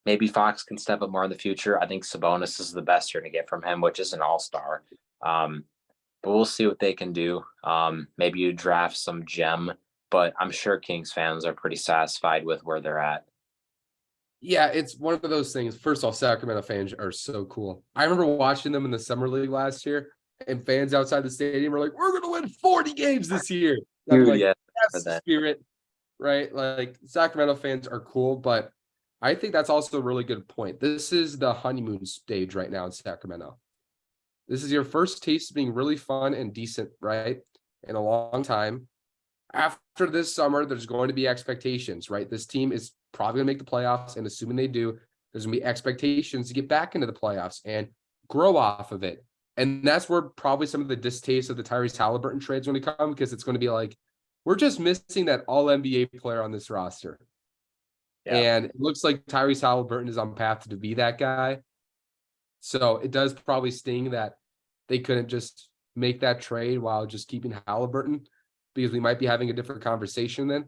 [SPEAKER 2] maybe Fox can step up more in the future. I think Sabonis is the best you're going to get from him, which is an all-star. But we'll see what they can do. Maybe you draft some gem, but I'm sure Kings fans are pretty satisfied with where they're at.
[SPEAKER 1] Yeah, it's one of those things. First off, Sacramento fans are so cool. I remember watching them in the summer league last year, and fans outside the stadium were like, "We're going to win 40 games this year."
[SPEAKER 2] Dude,
[SPEAKER 1] like,
[SPEAKER 2] yeah,
[SPEAKER 1] that's the spirit, right? Like, Sacramento fans are cool, but I think that's also a really good point. This is the honeymoon stage right now in Sacramento. This is your first taste of being really fun and decent, right? In a long time. After this summer, there's going to be expectations, right? This team is probably going to make the playoffs, and assuming they do, there's going to be expectations to get back into the playoffs and grow off of it. And that's where probably some of the distaste of the Tyrese Halliburton trade is going to come, because it's going to be like, we're just missing that all-NBA player on this roster. Yeah. And it looks like Tyrese Halliburton is on path to be that guy. So it does probably sting that they couldn't just make that trade while just keeping Halliburton, because we might be having a different conversation then.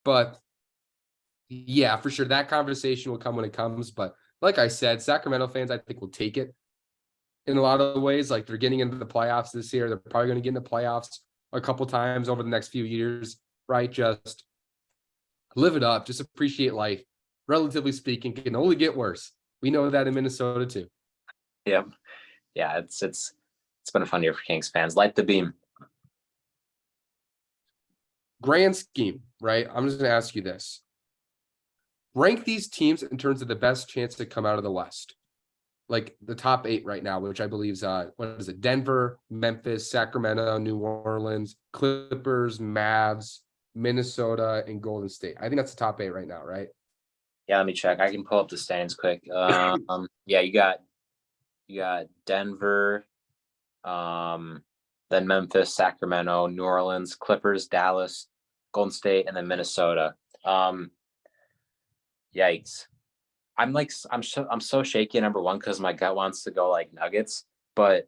[SPEAKER 1] But yeah, for sure, that conversation will come when it comes. But like I said, Sacramento fans, I think, will take it in a lot of ways. Like, they're getting into the playoffs this year. They're probably going to get into playoffs a couple times over the next few years, right? Just live it up. Just appreciate life. Relatively speaking, it can only get worse. We know that in Minnesota too.
[SPEAKER 2] Yeah. Yeah, it's been a fun year for Kings fans. Light the beam.
[SPEAKER 1] Grand scheme, right? I'm just going to ask you this. Rank these teams in terms of the best chance to come out of the West. Like the top 8 right now, which I believe is, what is it? Denver, Memphis, Sacramento, New Orleans, Clippers, Mavs, Minnesota, and Golden State. I think that's the top 8 right now, right?
[SPEAKER 2] Yeah, let me check. I can pull up the standings quick. Yeah, you got Denver, then Memphis, Sacramento, New Orleans, Clippers, Dallas, Golden State, and then Minnesota. Yikes. I'm so shaky at number one because my gut wants to go like Nuggets, but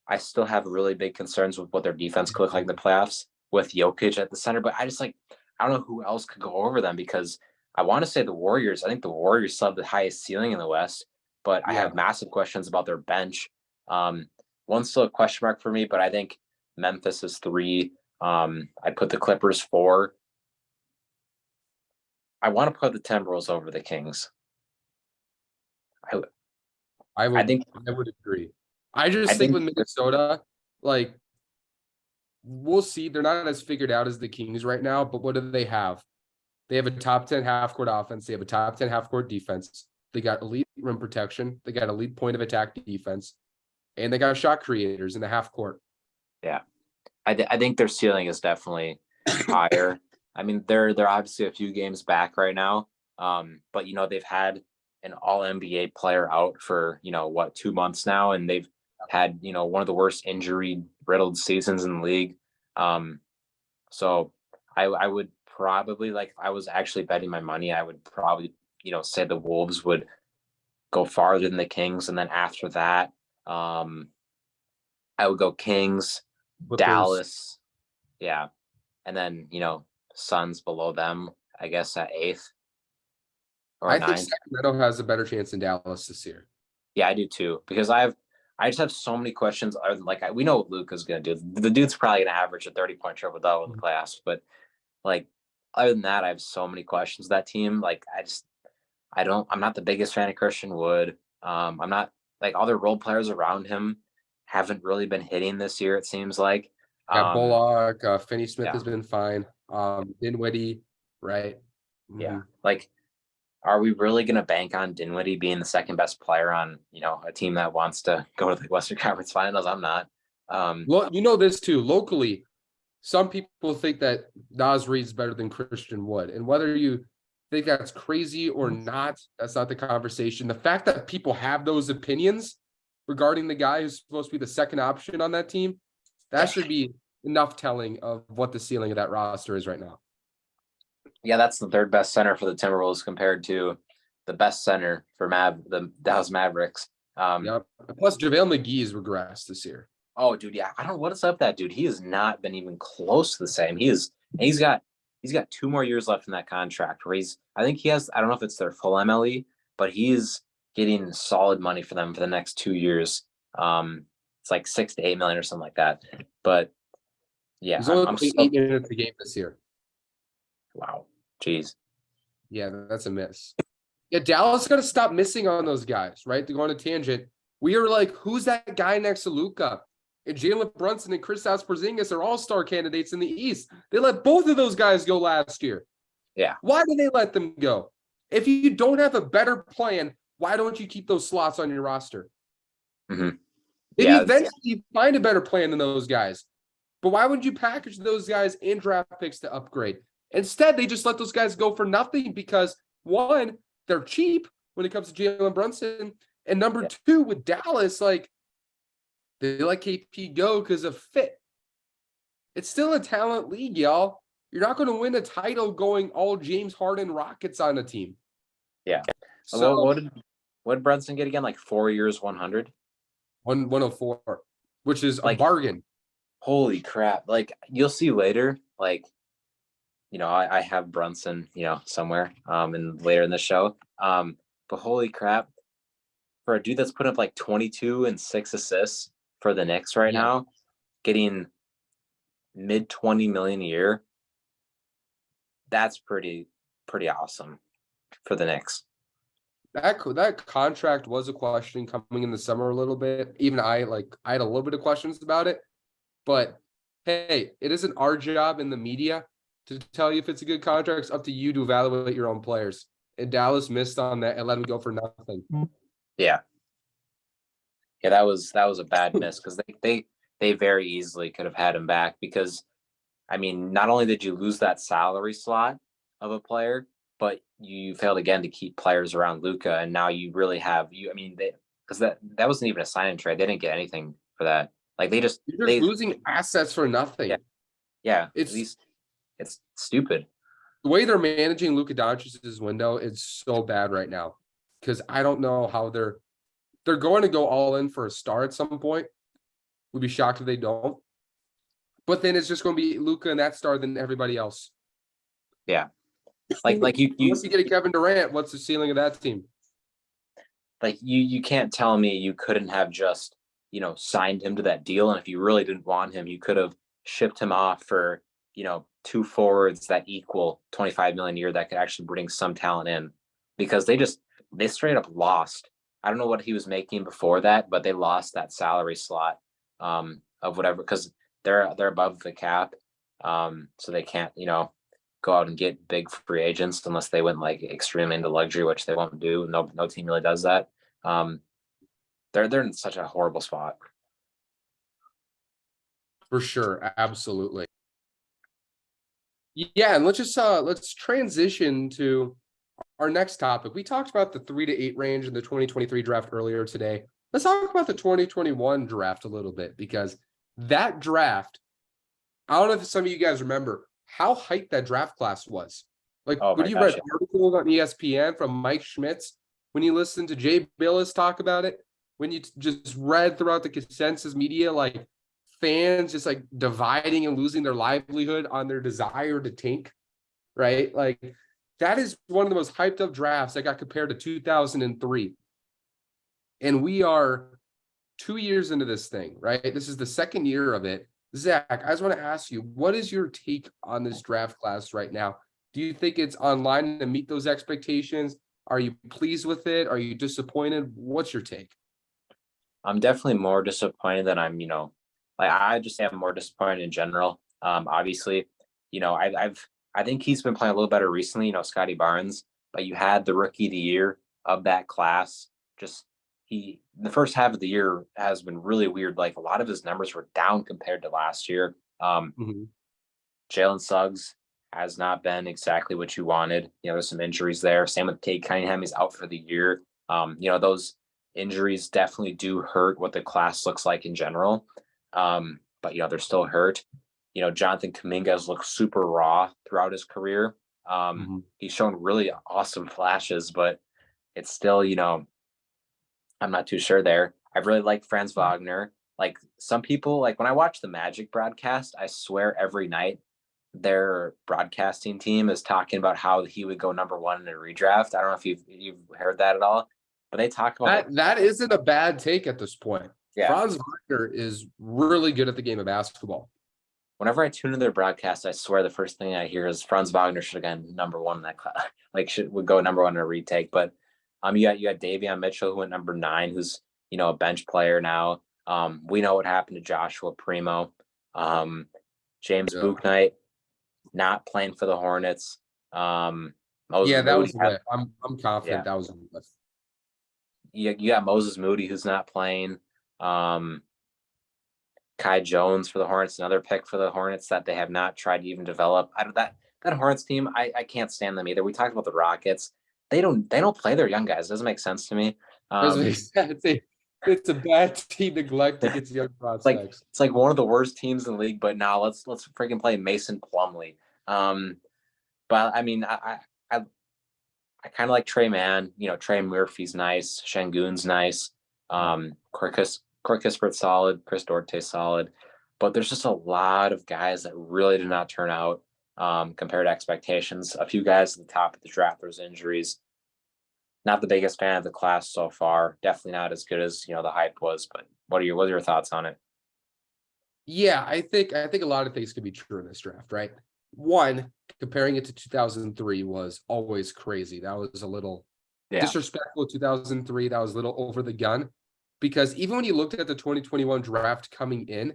[SPEAKER 2] I still have really big concerns with what their defense could look like in the playoffs with Jokic at the center. But I don't know who else could go over them because I want to say the Warriors. I think the Warriors still have the highest ceiling in the West, but I
[SPEAKER 1] Yeah,
[SPEAKER 2] have massive questions about their bench. One's still a question mark for me, but I think Memphis is 3. I put the Clippers 4. I want to put the Timberwolves over the Kings. I,
[SPEAKER 1] I
[SPEAKER 2] I
[SPEAKER 1] would
[SPEAKER 2] think
[SPEAKER 1] I would agree. I
[SPEAKER 2] I
[SPEAKER 1] just think
[SPEAKER 2] think
[SPEAKER 1] with Minnesota, like we'll see. They're not as figured out as the Kings right now, but what do they have? They have a top 10 half court offense. They have a top 10 half court defense. They got elite rim protection. They got elite point of attack defense. And they got shot creators in the half court.
[SPEAKER 2] yeah. I think their ceiling is definitely higher. I mean, they're obviously a few games back right now, but they've had an All NBA player out for 2 months now, and they've had one of the worst injury riddled seasons in the league. So I would probably like if I was actually betting my money, I would probably say the Wolves would go farther than the Kings, and then after that, I would go Kings,
[SPEAKER 1] Clippers.
[SPEAKER 2] Dallas, yeah, and then Suns below them, I guess at 8th or
[SPEAKER 1] I think
[SPEAKER 2] 9th.
[SPEAKER 1] Sacramento has a better chance than Dallas this year.
[SPEAKER 2] Yeah, I do too because I just have so many questions. Other than we know what Luka's gonna do. The dude's probably gonna average a 30-point triple double in the playoffs, but like other than that, I have so many questions with that team. I'm not the biggest fan of Christian Wood. I'm not all the role players around him haven't really been hitting this year. It seems like.
[SPEAKER 1] Yeah,
[SPEAKER 2] Um,
[SPEAKER 1] Bullock, Finney Smith
[SPEAKER 2] yeah,
[SPEAKER 1] has been fine. Dinwiddie, right?
[SPEAKER 2] yeah.
[SPEAKER 1] Mhm.
[SPEAKER 2] Are we really going to bank on Dinwiddie being the second best player on a team that wants to go to the Western Conference Finals? I'm not.
[SPEAKER 1] Well, you know this too. Locally, some people think that Nas Reed's better than Christian Wood. And whether you think that's crazy or not, that's not the conversation. The fact that people have those opinions regarding the guy who's supposed to be the second option on that team, that should be enough telling of what the ceiling of that roster is right now.
[SPEAKER 2] Yeah, that's the third best center for the Timberwolves compared to the best center for the Dallas Mavericks.
[SPEAKER 1] Yep. Plus, JaVale McGee's regressed this year.
[SPEAKER 2] Oh, dude, yeah, I don't know what is up with that dude. He has not been even close to the same. He's got 2 more years left in that contract. Where I think he has. I don't know if it's their full MLE, but he's getting solid money for them for the next 2 years. It's like 6 to 8 million or something like that. But yeah,
[SPEAKER 1] He's only
[SPEAKER 2] I'm
[SPEAKER 1] playing
[SPEAKER 2] so
[SPEAKER 1] 8 minutes a game this year.
[SPEAKER 2] wow, jeez.
[SPEAKER 1] Yeah, that's a miss. Yeah, Dallas got to stop missing on those guys, right? To go on a tangent. We are like, who's that guy next to Luka? And Jalen Brunson and Kristaps Porzingis are all-star candidates in the East. They let both of those guys go last year.
[SPEAKER 2] Yeah.
[SPEAKER 1] Why did they let them go? If you don't have a better plan, why don't you keep those slots on your roster?
[SPEAKER 2] Mm-hmm.
[SPEAKER 1] Maybe
[SPEAKER 2] Yeah,
[SPEAKER 1] eventually find a better plan than those guys. But why wouldn't you package those guys in draft picks to upgrade? Instead, they just let those guys go for nothing because, one, they're cheap when it comes to Jalen Brunson. And number two, with Dallas, they let KP go because of fit. It's still a talent league, y'all. You're not going to win a title going all James Harden Rockets on a team.
[SPEAKER 2] Yeah.
[SPEAKER 1] So
[SPEAKER 2] What did Brunson get again? Like 4 years, 100?
[SPEAKER 1] 104, which is a bargain.
[SPEAKER 2] Holy crap. You'll see later, I have Brunson, somewhere and later in the show. But holy crap, for a dude that's put up 22 and 6 assists for the Knicks right now, getting mid 20 million a year, that's pretty awesome for the Knicks.
[SPEAKER 1] That contract was a question coming in the summer a little bit. Even I had a little bit of questions about it. But hey, it isn't our job in the media to tell you if it's a good contract. It's up to you to evaluate your own players. And Dallas missed on that and let him go for nothing.
[SPEAKER 2] Yeah. Yeah, that was a bad miss because they very easily could have had him back because, I mean, not only did you lose that salary slot of a player, but you failed again to keep players around Luka, and now you really have because that wasn't even a sign and trade. They didn't get anything for that.
[SPEAKER 1] You're just losing assets for nothing.
[SPEAKER 2] Yeah.
[SPEAKER 1] It's
[SPEAKER 2] stupid.
[SPEAKER 1] The way they're managing Luka Doncic's window is so bad right now. because I don't know how they're going to go all in for a star at some point. Would be shocked if they don't. But then it's just going to be Luka and that star than everybody else.
[SPEAKER 2] Yeah. Like you
[SPEAKER 1] Once you get a Kevin Durant, what's the ceiling of that team?
[SPEAKER 2] Like you can't tell me you couldn't have just, signed him to that deal. And if you really didn't want him, you could have shipped him off for, two forwards that equal 25 million a year that could actually bring some talent in, because they straight up lost. I don't know what he was making before that, but they lost that salary slot of whatever, because they're above the cap. So they can't, go out and get big free agents unless they went like extremely into luxury, which they won't do. No team really does that. They're in such a horrible spot.
[SPEAKER 1] For sure, absolutely. Yeah, and let's transition to our next topic. We talked about the 3 to 8 range in the 2023 draft earlier today. Let's talk about the 2021 draft a little bit, because that draft, I don't know if some of you guys remember how hyped that draft class was. Like when you read articles on ESPN from Mike Schmitz, when you listened to Jay Billis talk about it, when you just read throughout the consensus media, like fans just like dividing and losing their livelihood on their desire to tank, right? Like that is one of the most hyped up drafts that got compared to 2003. And we are 2 years into this thing, right? This is the second year of it. Zach, I just want to ask you, what is your take on this draft class right now? Do you think it's online to meet those expectations? Are you pleased with it? Are you disappointed? What's your take?
[SPEAKER 2] I'm definitely more disappointed than I'm, I just am more disappointed in general. Obviously, I think he's been playing a little better recently, Scotty Barnes, but you had the rookie of the year of that class. Just the first half of the year has been really weird. Like a lot of his numbers were down compared to last year. Jalen Suggs has not been exactly what you wanted. There's some injuries there. Same with Cade Cunningham. He's out for the year. Those injuries definitely do hurt what the class looks like in general. But they're still hurt. Jonathan Kuminga has looked super raw throughout his career. He's shown really awesome flashes, but it's still, I'm not too sure there. I really like Franz Wagner. Like some people, like when I watch the Magic broadcast, I swear every night their broadcasting team is talking about how he would go number 1 in a redraft. I don't know if you've heard that at all, but they talk about
[SPEAKER 1] that isn't a bad take at this point.
[SPEAKER 2] Yeah.
[SPEAKER 1] Franz Wagner is really good at the game of basketball.
[SPEAKER 2] Whenever I tune into their broadcast, I swear the first thing I hear is Franz Wagner should have gone number 1 in that class. Would go number 1 in a retake. But you got Davion Mitchell, who went number 9, who's a bench player now. We know what happened to Joshua Primo. James Bouknight not playing for the Hornets.
[SPEAKER 1] That was whip. I'm confident that was a whip.
[SPEAKER 2] You got Moses Moody, who's not playing. Kai Jones for the Hornets, another pick for the Hornets that they have not tried to even develop. That Hornets team, I can't stand them either. We talked about the Rockets. They don't play their young guys. It doesn't make sense to me.
[SPEAKER 1] It's a bad team neglect against young prospects.
[SPEAKER 2] It's like one of the worst teams in the league, but now let's freaking play Mason Plumlee. But I mean, I kind of like Trey Mann. Trey Murphy's nice. Şengün's nice. Corey Kispert's solid. Chris Duarte's solid. But there's just a lot of guys that really did not turn out compared to expectations. A few guys at the top of the draft, there's injuries. Not the biggest fan of the class so far. Definitely not as good as the hype was. But what are your thoughts on it?
[SPEAKER 1] Yeah, I think a lot of things could be true in this draft, right? One, comparing it to 2003 was always crazy. That was a little disrespectful. 2003, that was a little over the gun, because even when you looked at the 2021 draft coming in,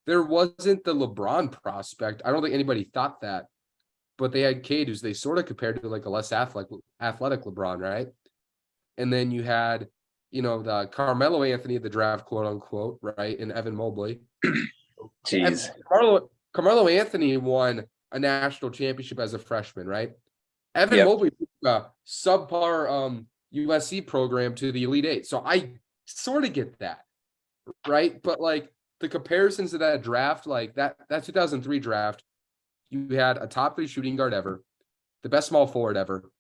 [SPEAKER 1] there wasn't the LeBron prospect. I don't think anybody thought that, but they had Cade, who's they sort of compared to like a less athletic LeBron, right? And then you had, the Carmelo Anthony of the draft, quote unquote, right? And Evan Mobley.
[SPEAKER 2] Jeez.
[SPEAKER 1] Carmelo Anthony won a national championship as a freshman, right? Evan Mobley took a subpar USC program to the Elite Eight. So I sort of get that, right? But like the comparisons to that draft, like that 2003 draft, you had a top 3 shooting guard ever, the best small forward ever,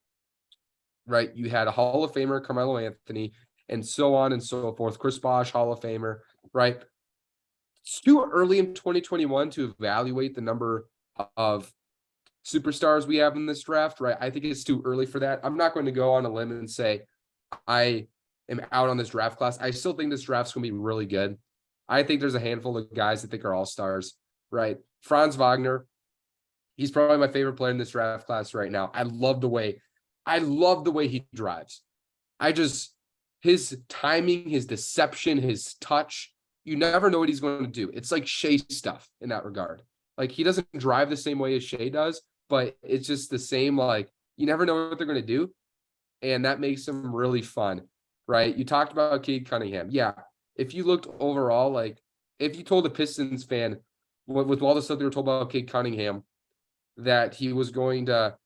[SPEAKER 1] right? You had a Hall of Famer, Carmelo Anthony, and so on and so forth. Chris Bosh, Hall of Famer, right? It's too early in 2021 to evaluate the number of superstars we have in this draft, right? I think it's too early for that. I'm not going to go on a limb and say I am out on this draft class. I still think this draft's going to be really good. I think there's a handful of guys that think are all stars, right? Franz Wagner, he's probably my favorite player in this draft class right now. I love the way he drives. His timing, his deception, his touch, you never know what he's going to do. It's like Shea stuff in that regard. Like he doesn't drive the same way as Shea does, but it's just the same, like you never know what they're going to do. And that makes him really fun, right? You talked about Cade Cunningham. Yeah. If you looked overall, like if you told a Pistons fan with all the stuff they were told about Cade Cunningham, that he was going to,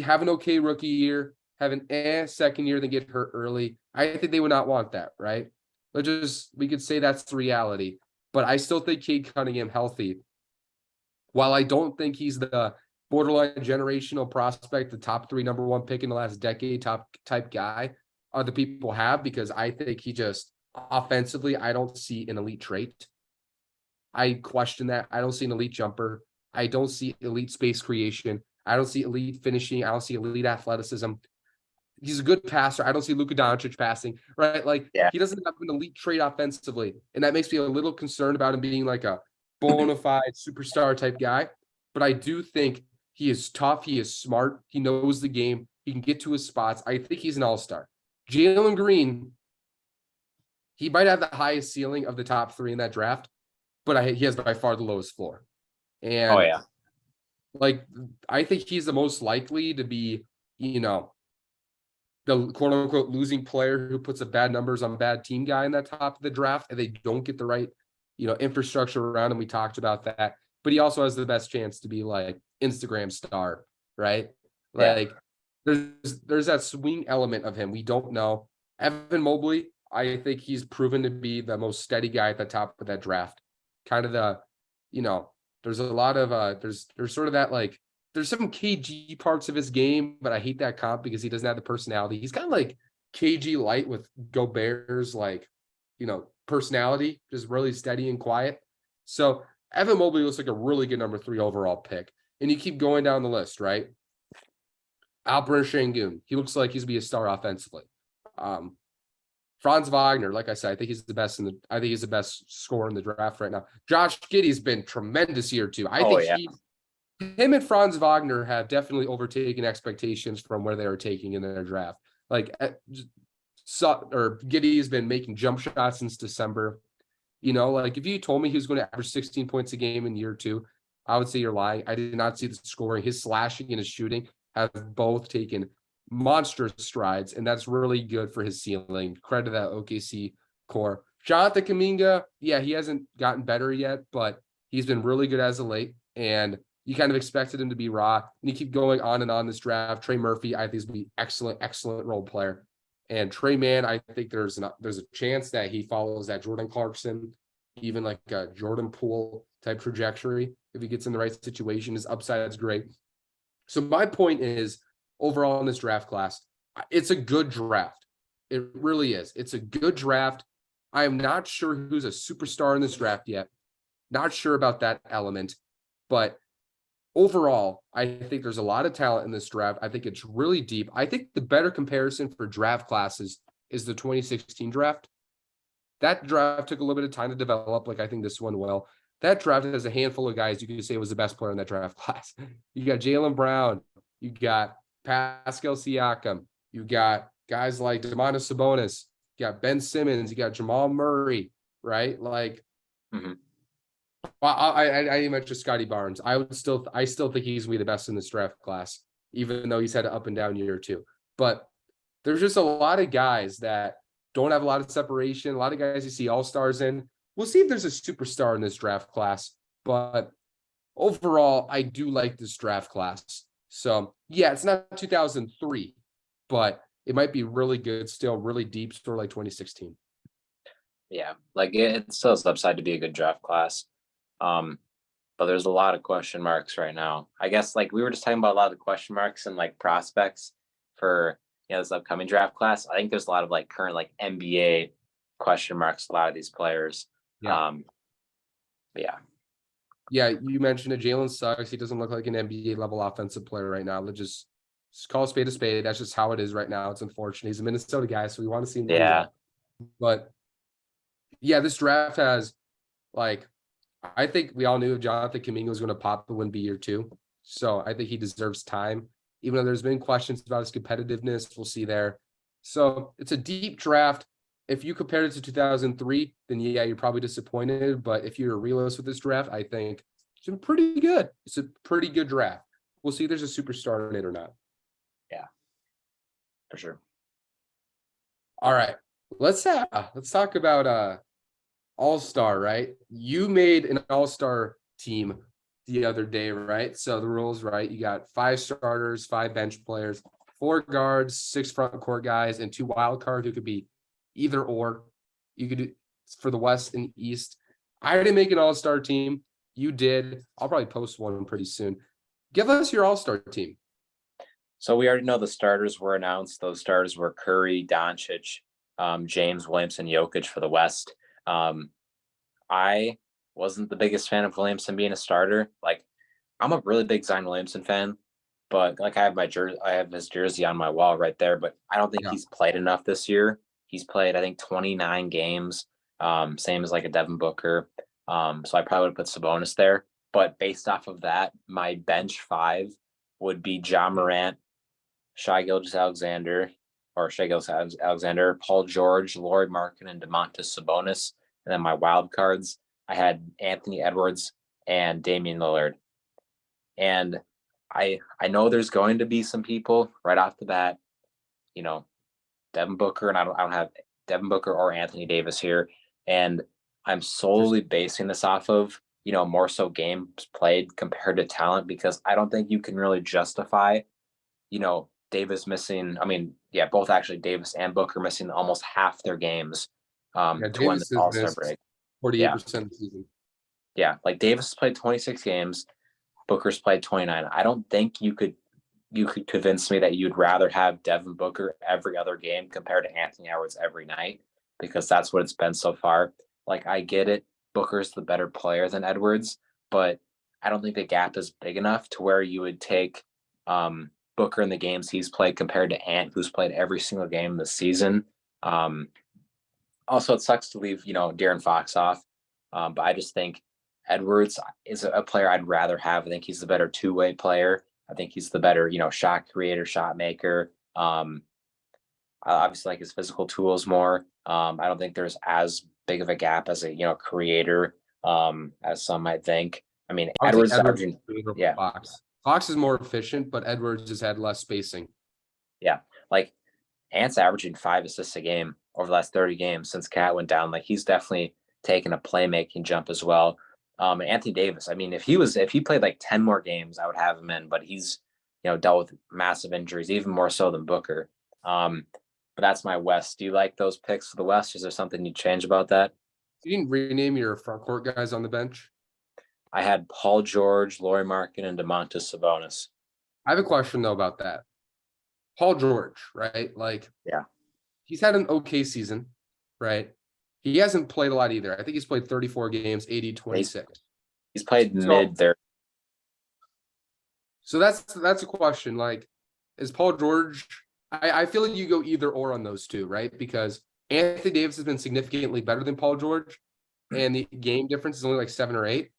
[SPEAKER 1] have an okay rookie year, have an second year, then get hurt early. I think they would not want that, right? We could say that's the reality. But I still think Cade Cunningham healthy. While I don't think he's the borderline generational prospect, the top 3 number 1 pick in the last decade, top type guy, other people have, because I think he just offensively, I don't see an elite trait. I question that. I don't see an elite jumper. I don't see elite space creation. I don't see elite finishing. I don't see elite athleticism. He's a good passer. I don't see Luka Doncic passing, right? Like he doesn't have an elite trait offensively. And that makes me a little concerned about him being like a bona fide superstar type guy. But I do think he is tough. He is smart. He knows the game. He can get to his spots. I think he's an all-star. Jalen Green, he might have the highest ceiling of the top 3 in that draft, but he has by far the lowest floor. And I think he's the most likely to be, the quote unquote losing player who puts up bad numbers on bad team guy in that top of the draft, and they don't get the right, infrastructure around him. We talked about that, but he also has the best chance to be like Instagram star, right? Like there's that swing element of him. We don't know. Evan Mobley, I think he's proven to be the most steady guy at the top of that draft. Kind of the, there's a lot of there's sort of that like there's some KG parts of his game, but I hate that comp because he doesn't have the personality. He's kind of like KG light with Gobert's like, personality, just really steady and quiet. So Evan Mobley looks like a really good number 3 overall pick. And you keep going down the list, right? Alperen Şengün, he looks like he's gonna be a star offensively. Franz Wagner, like I said, I think he's the best scorer in the draft right now. Josh Giddey's been tremendous year too. I think him and Franz Wagner have definitely overtaken expectations from where they were taking in their draft. Like, Giddey has been making jump shots since December. Like if you told me he was going to average 16 points a game in year 2, I would say you're lying. I did not see the scoring. His slashing and his shooting have both taken monstrous strides, and that's really good for his ceiling. Credit to that OKC core. Jonathan Kuminga, yeah, he hasn't gotten better yet, but he's been really good as of late, and you kind of expected him to be raw. And you keep going on and on this draft. Trey Murphy, I think he's going to be excellent role player. And Trey Mann, I think there's a chance that he follows that Jordan Clarkson, even like a Jordan Poole type trajectory. If he gets in the right situation, his upside is great. So my point is, overall in this draft class, it's a good draft. It really is. It's a good draft. I am not sure who's a superstar in this draft yet. Not sure about that element, but overall, I think there's a lot of talent in this draft. I think it's really deep. I think the better comparison for draft classes is the 2016 draft. That draft took a little bit of time to develop, like I think this one will. That draft has a handful of guys you could say was the best player in that draft class. You got Jaylen Brown, you got Pascal Siakam, you got guys like Domantas Sabonis, you got Ben Simmons, you got Jamal Murray, right? Like, I mentioned Scotty Barnes. I still think he's gonna be the best in this draft class, even though he's had an up and down year or 2. But there's just a lot of guys that don't have a lot of separation. A lot of guys you see all-stars in. We'll see if there's a superstar in this draft class. But overall, I do like this draft class. So yeah, it's not 2003, but it might be really good still, really deep, sort of like 2016.
[SPEAKER 2] Yeah, like it still has the upside to be a good draft class. But there's a lot of question marks right now. I guess like we were just talking about a lot of the question marks and like prospects. for this upcoming draft class. I think there's a lot of like current like NBA question marks. A lot of these players.
[SPEAKER 1] Yeah.
[SPEAKER 2] But yeah.
[SPEAKER 1] Yeah, you mentioned it. Jalen Suggs. He doesn't look like an NBA level offensive player right now. Let's just call a spade a spade. That's just how it is right now. It's unfortunate. He's a Minnesota guy, so we want to see him do
[SPEAKER 2] Yeah.
[SPEAKER 1] well. But yeah, this draft has like I think we all knew Jonathan Kuminga was going to pop and win be year 2. So I think he deserves time, even though there's been questions about his competitiveness. We'll see there. So it's a deep draft. If you compared it to 2003, then yeah, you're probably disappointed. But if you're a realist with this draft, I think it's been pretty good. It's a pretty good draft. We'll see if there's a superstar in it or not.
[SPEAKER 2] Yeah, for sure.
[SPEAKER 1] All right, let's talk about all-star, right? You made an all-star team the other day, right? So the rules, right? You got 5 starters, 5 bench players, 4 guards, 6 front court guys, and 2 wild cards who could be either or. You could do for the West and East. I didn't make an all-star team. You did. I'll probably post one pretty soon. Give us your all-star team.
[SPEAKER 2] So we already know the starters were announced. Those starters were Curry, Doncic, James Williamson, Jokic for the West. I wasn't the biggest fan of Williamson being a starter. Like, I'm a really big Zion Williamson fan, but like I have his jersey on my wall right there. But I don't think he's played enough this year. He's played, I think, 29 games, same as like a Devin Booker. So I probably would put Sabonis there. But based off of that, my bench 5 would be Ja Morant, Shai Gilgeous-Alexander, Paul George, Lauri Markkanen, and Domantas Sabonis. And then my wild cards, I had Anthony Edwards and Damian Lillard. And I know there's going to be some people right off the bat, Devin Booker, and I don't have Devin Booker or Anthony Davis here. And I'm solely basing this off of, more so games played compared to talent, because I don't think you can really justify, Davis missing. I mean, yeah, both actually Davis and Booker missing almost half their games to win the All-Star break.
[SPEAKER 1] 48% of the season.
[SPEAKER 2] Yeah, like Davis played 26 games, Booker's played 29. I don't think you could convince me that you'd rather have Devin Booker every other game compared to Anthony Edwards every night, because that's what it's been so far. Like, I get it, Booker's the better player than Edwards, but I don't think the gap is big enough to where you would take Booker in the games he's played compared to Ant, who's played every single game this season. Also, it sucks to leave, De'Aaron Fox off, but I just think Edwards is a player I'd rather have. I think he's the better two-way player. I think he's the better, shot creator, shot maker. I obviously like his physical tools more. I don't think there's as big of a gap as a, creator as some might think. I mean, Edwards is averaging,
[SPEAKER 1] Fox is more efficient, but Edwards has had less spacing.
[SPEAKER 2] Yeah, like Ant's averaging 5 assists a game over the last 30 games since Cat went down. Like, he's definitely taken a playmaking jump as well. And Anthony Davis, I mean, if he played like 10 more games, I would have him in, but he's, dealt with massive injuries, even more so than Booker. But that's my West. Do you like those picks for the West? Is there something you'd change about that?
[SPEAKER 1] You didn't rename your front court guys on the bench?
[SPEAKER 2] I had Paul George, Lauri Markkanen, and Domantas Sabonis.
[SPEAKER 1] I have a question though about that. Paul George, right? Like,
[SPEAKER 2] yeah,
[SPEAKER 1] he's had an okay season, right? He hasn't played a lot either. I think he's played 34 games, 80-26.
[SPEAKER 2] He's played mid there.
[SPEAKER 1] So that's a question. Like, is Paul George? I feel like you go either or on those two, right? Because Anthony Davis has been significantly better than Paul George, and the game difference is only like 7 or 8,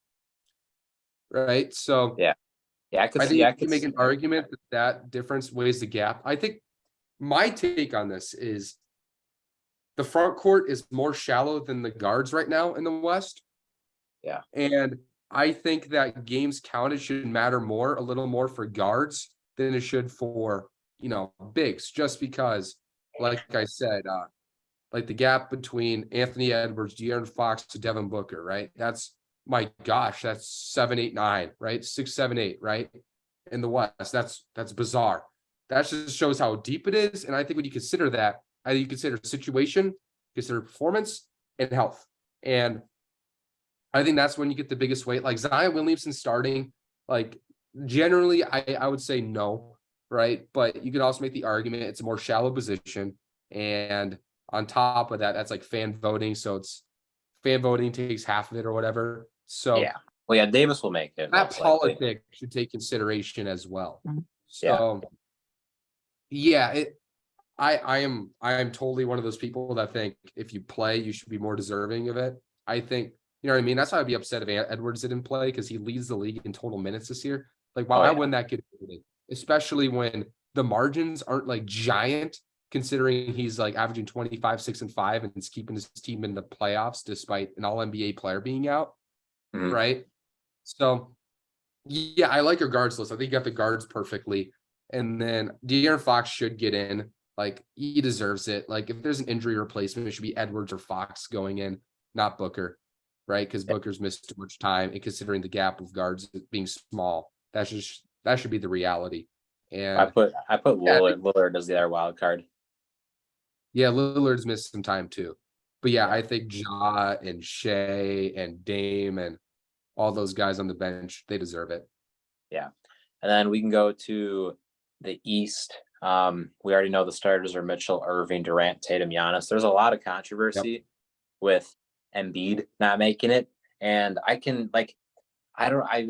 [SPEAKER 1] right? So
[SPEAKER 2] I think
[SPEAKER 1] you can make an argument that difference weighs the gap. I think my take on this is the front court is more shallow than the guards right now in the West.
[SPEAKER 2] Yeah.
[SPEAKER 1] And I think that games counted should matter a little more for guards than it should for, bigs, just because, like I said, like the gap between Anthony Edwards, De'Aaron Fox to Devin Booker, right? That's 7, 8, 9, right? 6, 7, 8, right? In the West. That's bizarre. That just shows how deep it is. And I think when you consider that, either you consider situation, consider performance, and health. And I think that's when you get the biggest weight. Like Zion Williamson starting, like generally I would say no. right? But you can also make the argument it's a more shallow position. And on top of that, that's like fan voting. So it's fan voting takes half of it or whatever. So
[SPEAKER 2] Yeah. Well, yeah, Davis will make it
[SPEAKER 1] that
[SPEAKER 2] most likely.
[SPEAKER 1] politics should take consideration as well.
[SPEAKER 2] Yeah.
[SPEAKER 1] So yeah, I am totally one of those people that think if you play, you should be more deserving of it. I think, you know what I mean? That's why I'd be upset if Edwards didn't play because he leads the league in total minutes this year. Like,
[SPEAKER 2] Oh
[SPEAKER 1] why
[SPEAKER 2] yeah.
[SPEAKER 1] wouldn't that get voted? Especially when the margins aren't like giant, considering he's like averaging 25, 6, and 5, and he's keeping his team in the playoffs despite an all NBA player being out,
[SPEAKER 2] Mhm.
[SPEAKER 1] right? So yeah, I like your guards list. I think you got the guards perfectly. And then De'Aaron Fox should get in. Like, he deserves it. Like, if there's an injury replacement, it should be Edwards or Fox going in, not Booker, right? Because Booker's missed too much time. And considering the gap of guards being small, that should be the reality.
[SPEAKER 2] I
[SPEAKER 1] And
[SPEAKER 2] put
[SPEAKER 1] yeah,
[SPEAKER 2] Lillard as the other wild card.
[SPEAKER 1] yeah, Lillard's missed some time too. But yeah,
[SPEAKER 2] Yeah.
[SPEAKER 1] I think Ja and Shea and Dame and all those guys on the bench, they deserve it.
[SPEAKER 2] Yeah. And then we can go to the East. We already know the starters are Mitchell, Irving, Durant, Tatum, Giannis. There's a lot of
[SPEAKER 1] Yep.
[SPEAKER 2] controversy with Embiid not making it. And I can like I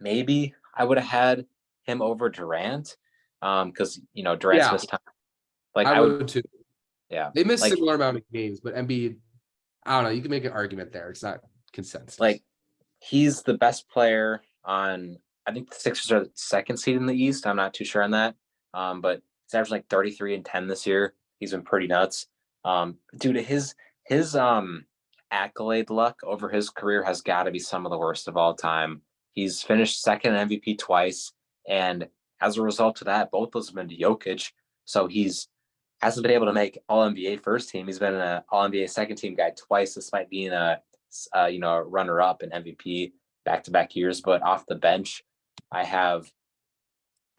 [SPEAKER 2] maybe I would have had him over Durant. Because Durant's
[SPEAKER 1] Yeah,
[SPEAKER 2] missed time. Like
[SPEAKER 1] I
[SPEAKER 2] I would,
[SPEAKER 1] would too.
[SPEAKER 2] yeah.
[SPEAKER 1] They missed
[SPEAKER 2] Like
[SPEAKER 1] similar amount of games, but Embiid, I don't know. You can make an argument there. It's not consensus.
[SPEAKER 2] like he's the best player on. I think the Sixers are the second seed in the East. I'm not too sure on that. But he's averaging like 33 and 10 this year. He's been pretty nuts. Dude, his accolade luck over his career has got to be some of the worst of all time. He's finished second in MVP twice, and as a result of that, both those have been to Jokic. So he's hasn't been able to make All NBA first team. He's been an All NBA second team guy twice, despite being a runner up in MVP back to back years. But off the bench, I have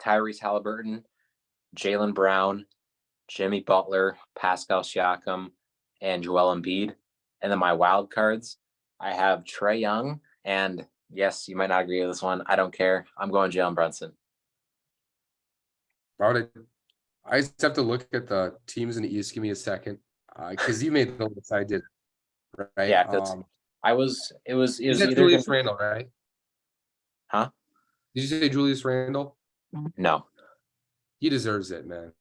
[SPEAKER 2] Tyrese Halliburton, Jaylen Brown, Jimmy Butler, Pascal Siakam, and Joel Embiid. And then my wild cards, I have Trae Young, and yes, you might not agree with this one. I don't care. I'm going Jalen Brunson.
[SPEAKER 1] About it. I just have to look at the teams in the East. Give me a second, because you made the list. I did, right?
[SPEAKER 2] Yeah, because it
[SPEAKER 1] You
[SPEAKER 2] was
[SPEAKER 1] said
[SPEAKER 2] either
[SPEAKER 1] Julius
[SPEAKER 2] gonna,
[SPEAKER 1] Randle, right?
[SPEAKER 2] huh?
[SPEAKER 1] Did you say Julius Randle?
[SPEAKER 2] No.
[SPEAKER 1] He deserves it, man.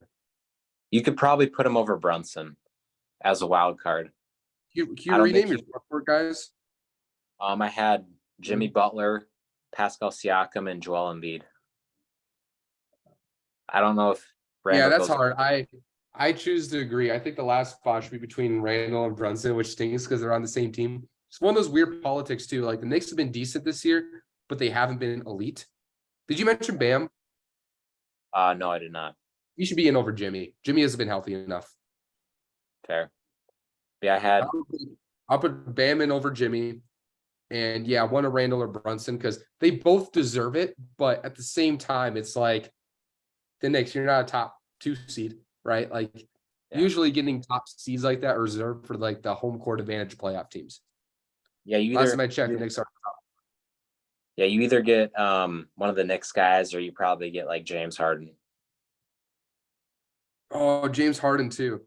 [SPEAKER 2] You could probably put him over Brunson as a wild card.
[SPEAKER 1] Can
[SPEAKER 2] I
[SPEAKER 1] you
[SPEAKER 2] don't
[SPEAKER 1] rename
[SPEAKER 2] think
[SPEAKER 1] your support guys?
[SPEAKER 2] I had Jimmy Butler, Pascal Siakam, and Joel Embiid. I don't know if
[SPEAKER 1] Yeah,
[SPEAKER 2] Randall
[SPEAKER 1] that's
[SPEAKER 2] goes.
[SPEAKER 1] hard. I choose to agree. I think the last spot should be between Randall and Brunson, which stinks because they're on the same team. It's one of those weird politics too. Like, the Knicks have been decent this year, but they haven't been elite. Did you mention Bam?
[SPEAKER 2] No, I did not.
[SPEAKER 1] He should be in over Jimmy. Jimmy hasn't been healthy enough.
[SPEAKER 2] Fair. Yeah, I had.
[SPEAKER 1] I'll put Bam in over Jimmy. And yeah, one of Randall or Brunson, because they both deserve it. But at the same time, it's like the Knicks, you're not a top 2 seed, right? Like, usually getting top seeds like that are reserved for like the home court advantage playoff teams.
[SPEAKER 2] Yeah,
[SPEAKER 1] Last time I checked, the Knicks are.
[SPEAKER 2] Yeah, you either get one of the Knicks guys, or you probably get like James Harden.
[SPEAKER 1] Oh, James Harden too.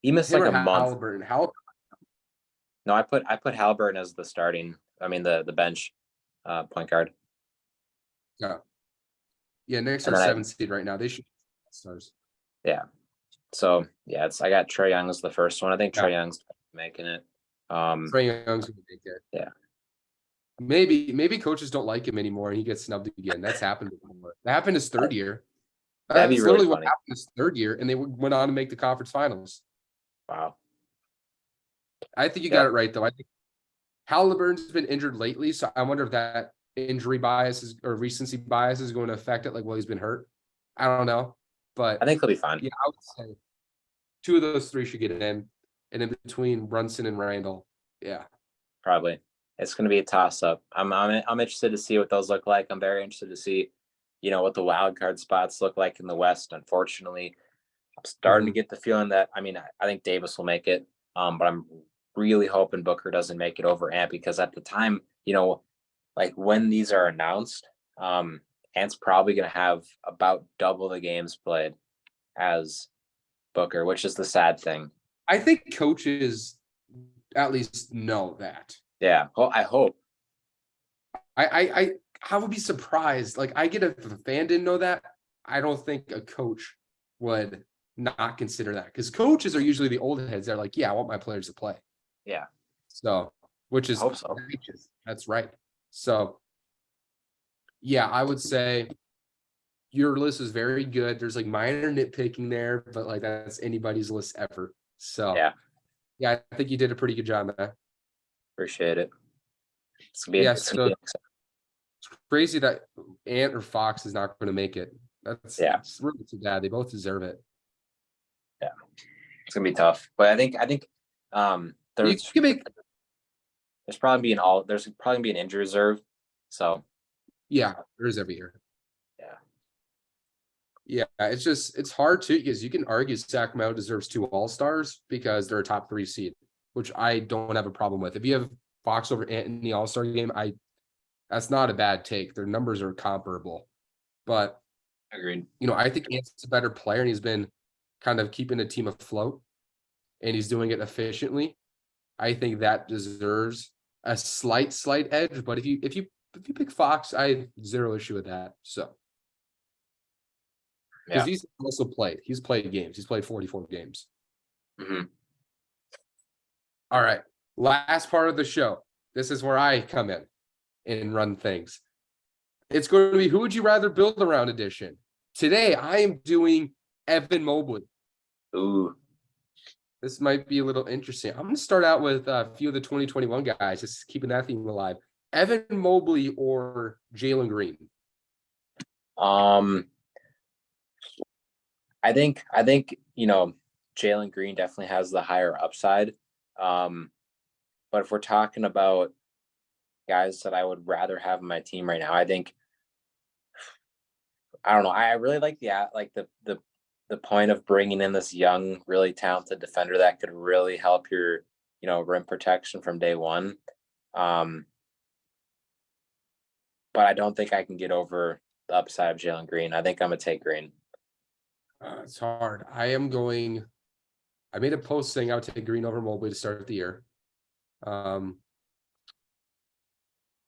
[SPEAKER 2] He missed
[SPEAKER 1] Him
[SPEAKER 2] like
[SPEAKER 1] or
[SPEAKER 2] a month.
[SPEAKER 1] Halliburton.
[SPEAKER 2] No, I put Halliburton as the starting. I mean the bench point guard.
[SPEAKER 1] Yeah, Knicks
[SPEAKER 2] And
[SPEAKER 1] are
[SPEAKER 2] then
[SPEAKER 1] 7 seed right now. They should be stars.
[SPEAKER 2] yeah. So yeah, I got Trae Young as the first one. I think
[SPEAKER 1] Yeah.
[SPEAKER 2] Trae Young's making it.
[SPEAKER 1] Trae Young's gonna make it.
[SPEAKER 2] Yeah.
[SPEAKER 1] Maybe coaches don't like him anymore and he gets snubbed again. That's happened before. That happened his third year.
[SPEAKER 2] That'd be
[SPEAKER 1] That's
[SPEAKER 2] really
[SPEAKER 1] literally what
[SPEAKER 2] funny.
[SPEAKER 1] happened his third year, and they went on to make the conference finals.
[SPEAKER 2] Wow.
[SPEAKER 1] I think you got it right, though. I think Halliburton's been injured lately, so I wonder if that injury bias or recency bias is going to affect it, like, well, he's been hurt. I don't know. But
[SPEAKER 2] I think he'll be fine.
[SPEAKER 1] yeah, I would say 2 of those 3 should get it in. And in between Brunson and Randall, yeah.
[SPEAKER 2] Probably. It's going to be a toss up. I'm interested to see what those look like. I'm very interested to see, what the wild card spots look like in the West. Unfortunately, I'm starting to get the feeling that I think Davis will make it. But I'm really hoping Booker doesn't make it over Ant, because at the time, like when these are announced, Ant's probably going to have about double the games played as Booker, which is the sad thing.
[SPEAKER 1] I think coaches at least know that.
[SPEAKER 2] Yeah. Well, I hope.
[SPEAKER 1] I would be surprised. Like, I get if a fan didn't know that. I don't think a coach would not consider that, because coaches are usually the old heads. They're like, yeah, I want my players to play.
[SPEAKER 2] Yeah.
[SPEAKER 1] So, which is
[SPEAKER 2] I hope so.
[SPEAKER 1] That's right. So, yeah, I would say your list is very good. There's like minor nitpicking there, but like that's anybody's list ever. So, yeah, I think you did a pretty good job, man.
[SPEAKER 2] Appreciate it. It's
[SPEAKER 1] So it's crazy that Ant or Fox is not going to make it. That's it's really too bad. They both deserve it.
[SPEAKER 2] Yeah, it's gonna be tough, but I think there's probably be an injury reserve. So
[SPEAKER 1] yeah, there is every year.
[SPEAKER 2] Yeah,
[SPEAKER 1] it's hard too, because you can argue Sacramento deserves 2 All-Stars because they're a top 3 seed, which I don't have a problem with. If you have Fox over Ant in the All-Star game, that's not a bad take. Their numbers are comparable, but
[SPEAKER 2] agreed.
[SPEAKER 1] I think Ant's a better player, and he's been kind of keeping the team afloat, and he's doing it efficiently. I think that deserves a slight edge, but if you pick Fox, I have 0 issue with that. So, because he's also played. He's played games. He's played 44 games.
[SPEAKER 2] Mm-hmm.
[SPEAKER 1] All right. Last part of the show. This is where I come in and run things. It's going to be Who Would You Rather Build Around edition. Today, I am doing Evan Mobley.
[SPEAKER 2] Ooh.
[SPEAKER 1] This might be a little interesting. I'm going to start out with a few of the 2021 guys, just keeping that theme alive. Evan Mobley or Jalen Green?
[SPEAKER 2] I think Jalen Green definitely has the higher upside. But if we're talking about guys that I would rather have in my team right now, I don't know. I really like the point of bringing in this young, really talented defender that could really help your, rim protection from day one. But I don't think I can get over the upside of Jalen Green. I think I'm gonna take Green.
[SPEAKER 1] It's hard. I made a post saying I would take Green over Mobley to start the year. I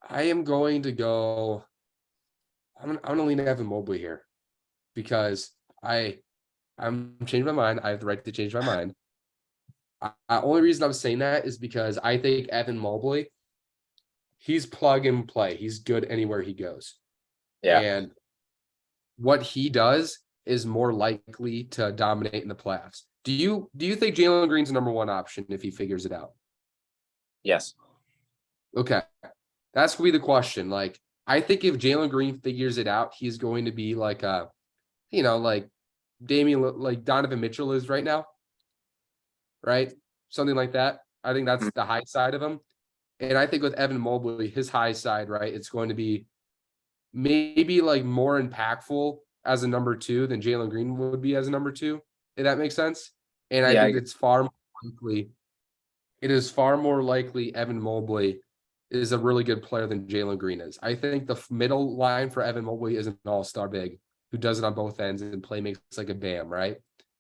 [SPEAKER 1] am going to go. I'm gonna lean Evan Mobley here, because I'm changing my mind. I have the right to change my mind. Only reason I'm saying that is because I think Evan Mobley, he's plug and play. He's good anywhere he goes.
[SPEAKER 2] Yeah.
[SPEAKER 1] And what he does is more likely to dominate in the playoffs. Do you think Jalen Green's the number 1 option if he figures it out?
[SPEAKER 2] Yes.
[SPEAKER 1] Okay. That's going to be the question. Like, I think if Jalen Green figures it out, he's going to be like like Donovan Mitchell is right now, right? Something like that. I think that's the high side of him. And I think with Evan Mobley, his high side, right, it's going to be maybe like more impactful as a number 2 than Jalen Green would be as a number 2, if that makes sense. And I think it's far more likely. It is far more likely Evan Mobley is a really good player than Jalen Green is. I think the middle line for Evan Mobley is an all-star big who does it on both ends and play makes like a Bam, right?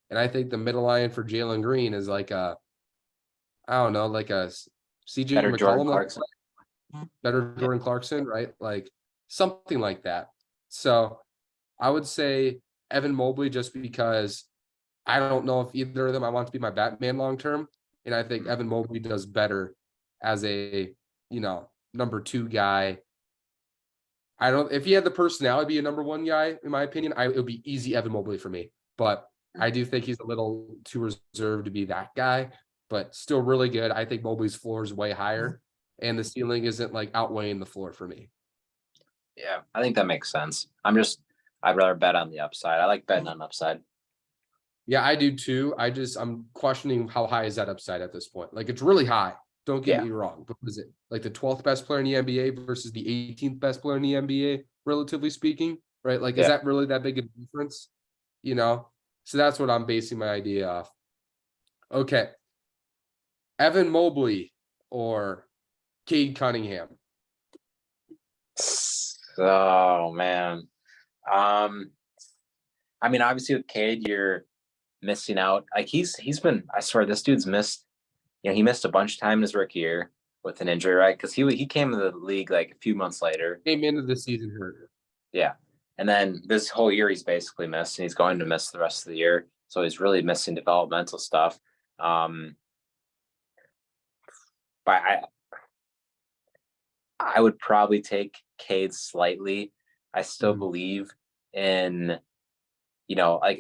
[SPEAKER 1] And I think the middle line for Jalen Green is like a CJ
[SPEAKER 2] Better
[SPEAKER 1] McCollum,
[SPEAKER 2] Jordan Clarkson.
[SPEAKER 1] Better Jordan Clarkson, right? Like something like that. So I would say Evan Mobley, just because I don't know if either of them I want to be my Batman long term. And I think Evan Mobley does better as a, number 2 guy. If he had the personality to be a number 1 guy, in my opinion, it would be easy Evan Mobley for me. But I do think he's a little too reserved to be that guy, but still really good. I think Mobley's floor is way higher, and the ceiling isn't like outweighing the floor for me.
[SPEAKER 2] Yeah, I think that makes sense. I'd rather bet on the upside. I like betting on upside.
[SPEAKER 1] Yeah, I do too. I'm questioning how high is that upside at this point. Like, it's really high. Don't get me wrong. But was it like the 12th best player in the NBA versus the 18th best player in the NBA, relatively speaking? Right? Like, is that really that big a difference? So that's what I'm basing my idea off. Okay. Evan Mobley or Cade Cunningham?
[SPEAKER 2] Oh, man. I mean, obviously with Cade, you're missing out. Like he's been. I swear, this dude's missed. He missed a bunch of time in his rookie year with an injury, right? Because he came to the league like a few months later.
[SPEAKER 1] Came into the season hurt.
[SPEAKER 2] Yeah, and then this whole year he's basically missed, and he's going to miss the rest of the year. So he's really missing developmental stuff. But I would probably take Cade slightly. I still believe in, I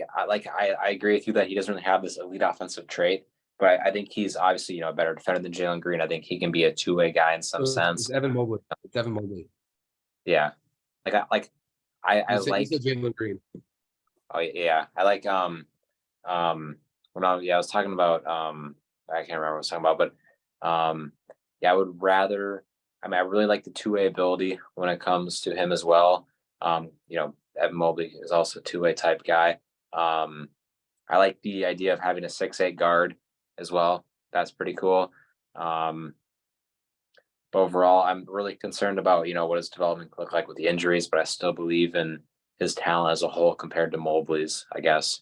[SPEAKER 2] agree with you that he doesn't really have this elite offensive trait, but I think he's obviously, a better defender than Jalen Green. I think he can be a two-way guy in some sense.
[SPEAKER 1] It's Evan Mobley. It's Evan Mobley.
[SPEAKER 2] Yeah. I like
[SPEAKER 1] Jalen Green.
[SPEAKER 2] Oh yeah. I like I was talking about I can't remember what I was talking about, but I would rather, I really like the two-way ability when it comes to him as well. Evan Mobley is also a two-way type guy. I like the idea of having a 6'8" guard as well. That's pretty cool. But overall, I'm really concerned about, what his development look like with the injuries, but I still believe in his talent as a whole compared to Mobley's, I guess.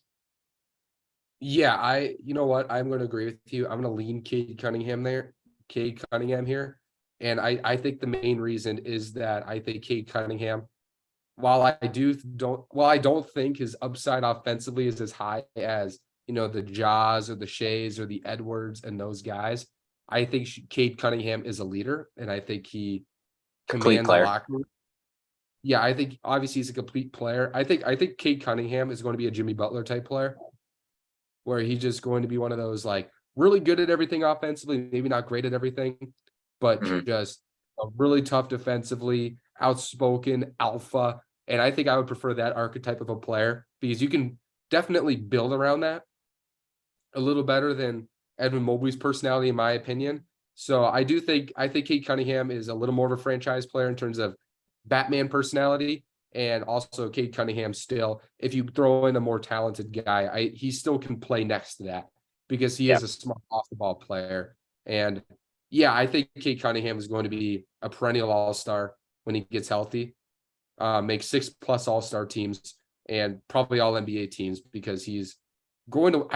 [SPEAKER 1] Yeah, you know what? I'm going to agree with you. I'm going to lean Cade Cunningham here. And I think the main reason is that I think Cade Cunningham, while I don't think his upside offensively is as high as, the Jaws or the Shays or the Edwards and those guys, I think Cade Cunningham is a leader, and I think he commands the locker room. Yeah, I think obviously he's a complete player. I think Cade Cunningham is going to be a Jimmy Butler type player, where he's just going to be one of those like really good at everything offensively, maybe not great at everything, but just really tough defensively, outspoken, alpha. And I think I would prefer that archetype of a player because you can definitely build around that a little better than Evan Mobley's personality, in my opinion. So I think Cade Cunningham is a little more of a franchise player in terms of Batman personality. And also Cade Cunningham still, if you throw in a more talented guy, he still can play next to that because he is a smart off the ball player. And yeah, I think Cade Cunningham is going to be a perennial all-star when he gets healthy, make 6+ all-star teams and probably all NBA teams because he's going to,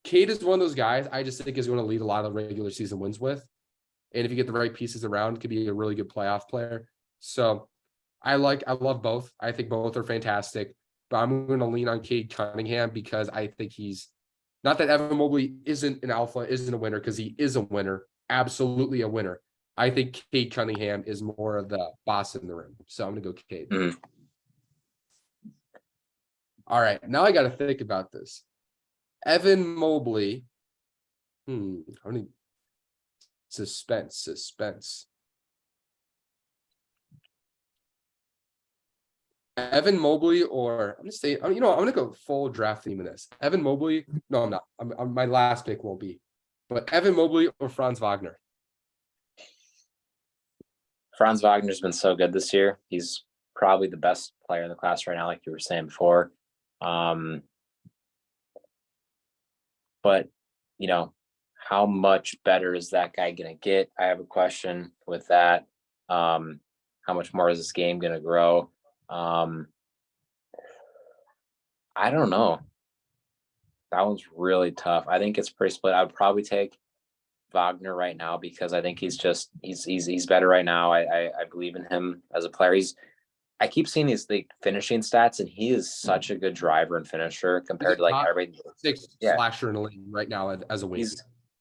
[SPEAKER 1] Cade is one of those guys I just think is going to lead a lot of regular season wins with. And if you get the right pieces around, could be a really good playoff player. So I love both. I think both are fantastic, but I'm going to lean on Cade Cunningham because I think he's not that Evan Mobley isn't an alpha, isn't a winner, because he is a winner, absolutely a winner. I think Cade Cunningham is more of the boss in the room. So I'm going to go Cade. All right. Now I got to think about this. Evan Mobley. How many? Suspense. Evan Mobley, or I'm gonna go full draft theme in this. Evan Mobley. No, I'm not. My last pick won't be, but Evan Mobley or Franz Wagner.
[SPEAKER 2] Franz Wagner's been so good this year. He's probably the best player in the class right now, like you were saying before. But how much better is that guy gonna get? I have a question with that. How much more is this game gonna grow? I don't know. That one's really tough. I think it's pretty split. I would probably take Wagner right now because I think he's better right now. I believe in him as a player. I keep seeing these finishing stats, and he is such a good driver and finisher compared to like every
[SPEAKER 1] slasher in the league right now as a wing.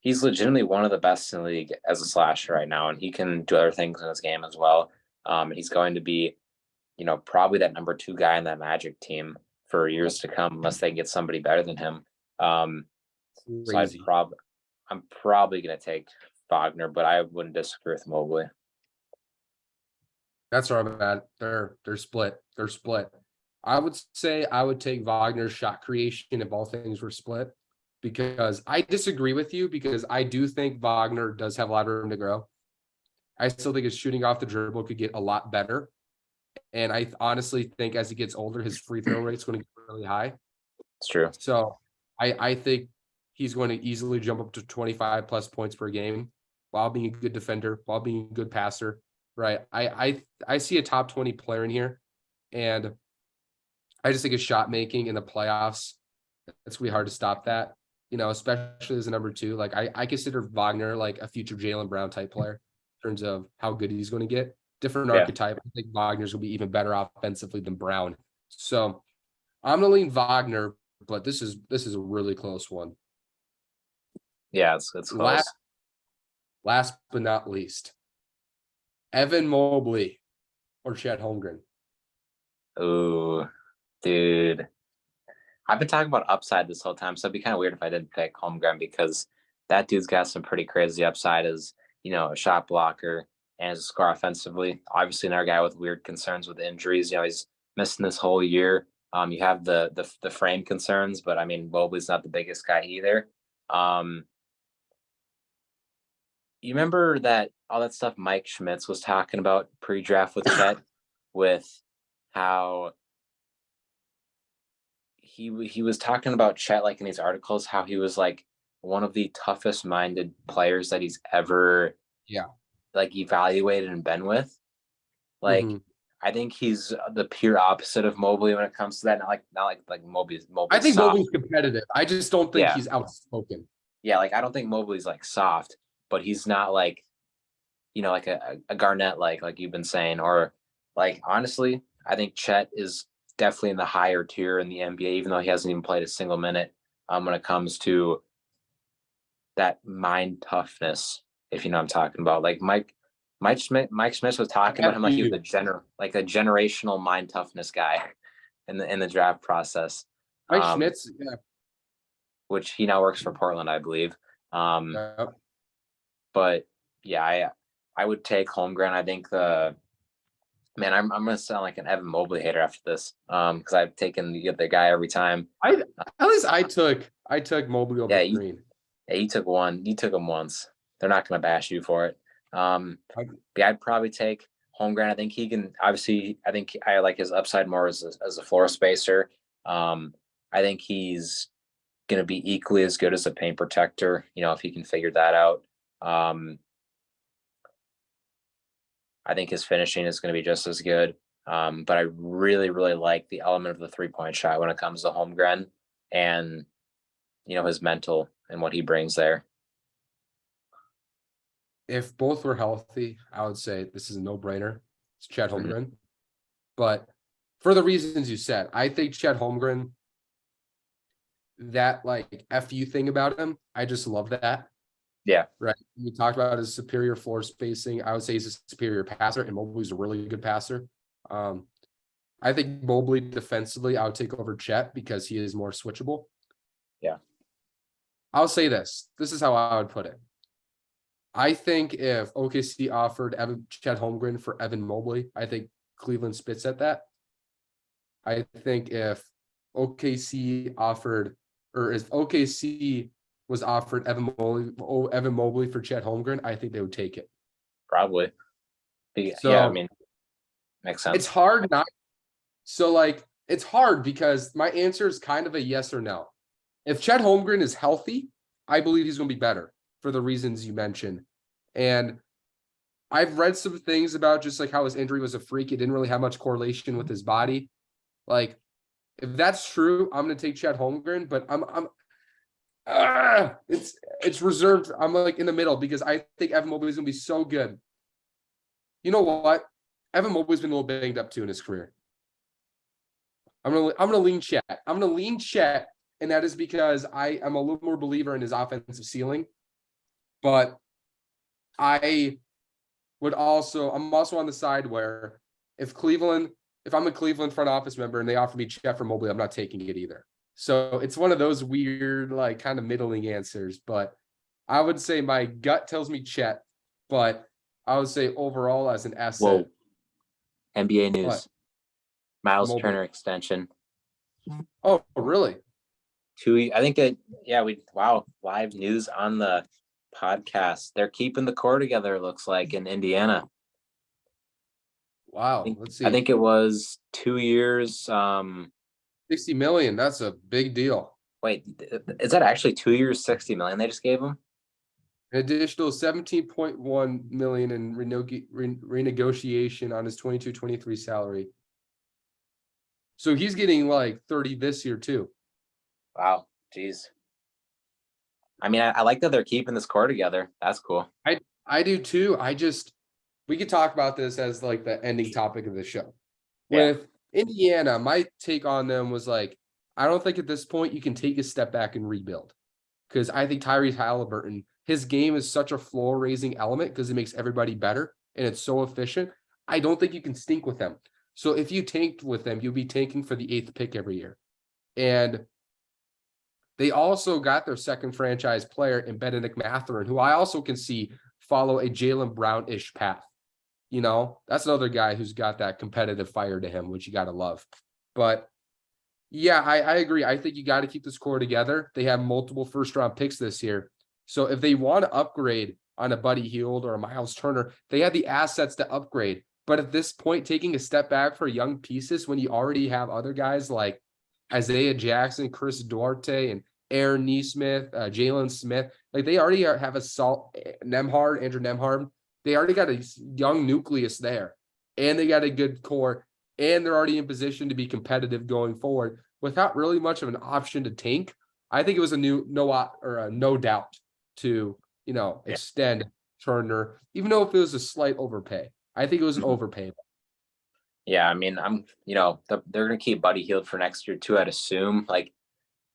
[SPEAKER 2] He's legitimately one of the best in the league as a slasher right now, and he can do other things in his game as well. He's going to be probably that number 2 guy in that Magic team for years to come, unless they can get somebody better than him. So I'm probably going to take Wagner, but I wouldn't disagree with Mobley.
[SPEAKER 1] That's where I'm at. They're split. I would say I would take Wagner's shot creation if all things were split, because I disagree with you because I do think Wagner does have a lot of room to grow. I still think his shooting off the dribble could get a lot better. And I honestly think as he gets older, his free throw rate's going to get really high.
[SPEAKER 2] It's true.
[SPEAKER 1] So I think he's going to easily jump up to 25+ points per game while being a good defender, while being a good passer. Right. I see a top 20 player in here. And I just think his shot making in the playoffs, it's gonna be hard to stop that. Especially as a number two. Like I consider Wagner like a future Jaylen Brown type player in terms of how good he's going to get. Different
[SPEAKER 2] Yeah.
[SPEAKER 1] archetype. I think Wagner's going to be even better offensively than Brown. So I'm going to lean Wagner, but this is a really close one.
[SPEAKER 2] Yeah, it's close.
[SPEAKER 1] Last but not least, Evan Mobley or Chet Holmgren.
[SPEAKER 2] Ooh, dude. I've been talking about upside this whole time, so it'd be kind of weird if I didn't pick Holmgren because that dude's got some pretty crazy upside as, a shot blocker and as a scorer offensively. Obviously, another guy with weird concerns with injuries. He's missing this whole year. You have the frame concerns, but I mean, Mobley's not the biggest guy either. You remember that all that stuff Mike Schmitz was talking about pre-draft with Chet, with how he was talking about Chet like in these articles, how he was like one of the toughest minded players that he's ever like evaluated and been with. Like I think he's the pure opposite of Mobley when it comes to that. Not like Mobley's
[SPEAKER 1] I think
[SPEAKER 2] soft.
[SPEAKER 1] Mobley's competitive. I just don't think he's outspoken.
[SPEAKER 2] Yeah, like I don't think Mobley's like soft, but he's not like like a Garnett like you've been saying, or like honestly, I think Chet is definitely in the higher tier in the NBA, even though he hasn't even played a single minute when it comes to that mind toughness, if you know what I'm talking about. Like Mike Schmidt was talking about him like he was a generational mind toughness guy in the draft process.
[SPEAKER 1] Mike Schmitz,
[SPEAKER 2] which he now works for Portland, I believe. But yeah, I would take Holmgren. I think I'm gonna sound like an Evan Mobley hater after this, because I've taken the guy every time.
[SPEAKER 1] At least I took Mobley over Green.
[SPEAKER 2] Yeah, you took one. You took him once. They're not gonna bash you for it. I'd probably take Holmgren. I think he can. Obviously, I think I like his upside more as a floor spacer. I think he's gonna be equally as good as a paint protector. If he can figure that out. I think his finishing is going to be just as good. But I really, really like the element of the 3-point shot when it comes to Holmgren and, his mental and what he brings there.
[SPEAKER 1] If both were healthy, I would say this is a no-brainer. It's Chet Holmgren. But for the reasons you said, I think Chet Holmgren, that like FU thing about him, I just love that.
[SPEAKER 2] Yeah.
[SPEAKER 1] Right. We talked about his superior floor spacing. I would say he's a superior passer, and Mobley's a really good passer. I think Mobley defensively, I would take over Chet because he is more switchable.
[SPEAKER 2] Yeah.
[SPEAKER 1] I'll say this. This is how I would put it. I think if OKC offered Chet Holmgren for Evan Mobley, I think Cleveland spits at that. I think if OKC was offered Evan Mobley for Chet Holmgren, I think they would take it.
[SPEAKER 2] Probably. Yeah, I mean, makes sense.
[SPEAKER 1] It's hard not. So, it's hard because my answer is kind of a yes or no. If Chet Holmgren is healthy, I believe he's going to be better for the reasons you mentioned. And I've read some things about just like how his injury was a freak. It didn't really have much correlation with his body. Like, if that's true, I'm going to take Chet Holmgren, but it's reserved. I'm like in the middle because I think Evan Mobley is going to be so good. You know what? Evan Mobley's been a little banged up too in his career. I'm gonna lean Chet. I'm gonna lean Chet, and that is because I am a little more believer in his offensive ceiling. But I'm also on the side where if I'm a Cleveland front office member and they offer me Chet for Mobley, I'm not taking it either. So it's one of those weird, like kind of middling answers. But I would say my gut tells me Chet, but I would say overall as an asset.
[SPEAKER 2] Whoa. NBA news.
[SPEAKER 1] What?
[SPEAKER 2] Miles Turner extension.
[SPEAKER 1] Oh, really?
[SPEAKER 2] Live news on the podcast. They're keeping the core together, it looks like, in Indiana.
[SPEAKER 1] Wow. Let's see.
[SPEAKER 2] I think it was 2 years.
[SPEAKER 1] 60 million. That's a big deal.
[SPEAKER 2] Wait, is that actually 2 years, 60 million they just gave him?
[SPEAKER 1] An additional 17.1 million in renegotiation on his 22-23 salary. So he's getting like 30 this year too.
[SPEAKER 2] Wow. Jeez. I mean, I like that they're keeping this core together. That's cool.
[SPEAKER 1] I do too. We could talk about this as like the ending topic of the show.
[SPEAKER 2] Yeah.
[SPEAKER 1] With Indiana, my take on them was like, I don't think at this point you can take a step back and rebuild. Because I think Tyrese Halliburton, his game is such a floor raising element because it makes everybody better and it's so efficient. I don't think you can stink with them. So if you tanked with them, you'll be tanking for the 8th pick every year. And they also got their second franchise player in Benedict Mathurin, who I also can see follow a Jaylen Brown-ish path. You know, that's another guy who's got that competitive fire to him, which you got to love. But yeah, I agree. I think you got to keep this core together. They have multiple first-round picks this year. So if they want to upgrade on a Buddy Hield or a Miles Turner, they have the assets to upgrade. But at this point, taking a step back for young pieces when you already have other guys like Isaiah Jackson, Chris Duarte, and Aaron Nesmith, Jalen Smith, like they already have a Andrew Nemhard. They already got a young nucleus there, and they got a good core, and they're already in position to be competitive going forward without really much of an option to tank. I think it was a no doubt to, extend Turner, even though if it was a slight overpay. I think it was an overpay.
[SPEAKER 2] Yeah, I mean, they're going to keep Buddy Hield for next year too, I'd assume. Like,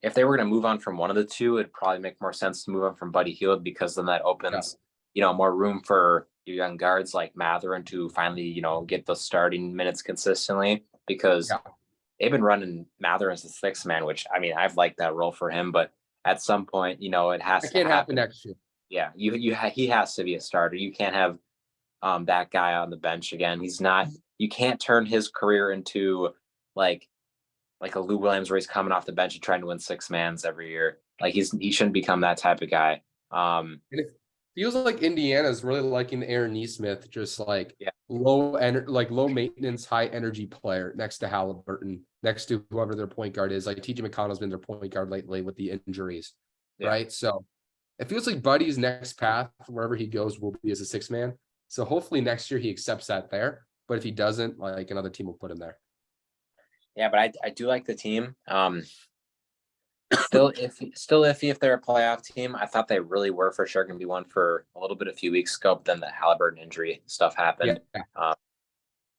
[SPEAKER 2] if they were going to move on from one of the two, it'd probably make more sense to move on from Buddy Hield because then that opens, more room for your young guards like Mathurin to finally, get the starting minutes consistently because they've been running Mathurin as a sixth man, which, I mean, I've liked that role for him, but at some point, it has to happen
[SPEAKER 1] next year.
[SPEAKER 2] Yeah, he has to be a starter. You can't have that guy on the bench again. He's not. You can't turn his career into like a Lou Williams where he's coming off the bench and trying to win six mans every year. Like he shouldn't become that type of guy.
[SPEAKER 1] And it feels like Indiana's really liking Aaron Nesmith, just like low maintenance, high energy player next to Halliburton, next to whoever their point guard is. Like TJ McConnell's been their point guard lately with the injuries, right? So it feels like Buddy's next path, wherever he goes, will be as a six man. So hopefully next year he accepts that there. But if he doesn't, like another team will put him there.
[SPEAKER 2] Yeah, but I do like the team. Still iffy if they're a playoff team. I thought they really were for sure going to be one for a little bit a few weeks ago, but then the Halliburton injury stuff happened. Yeah.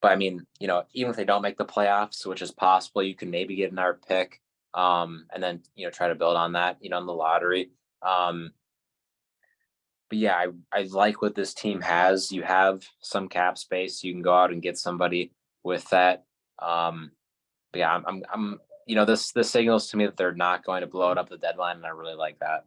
[SPEAKER 2] But I mean, even if they don't make the playoffs, which is possible, you can maybe get another pick, and then try to build on that, in the lottery. But yeah, I like what this team has. You have some cap space. You can go out and get somebody with that. But yeah, I'm this signals to me that they're not going to blow it up the deadline, and I really like that.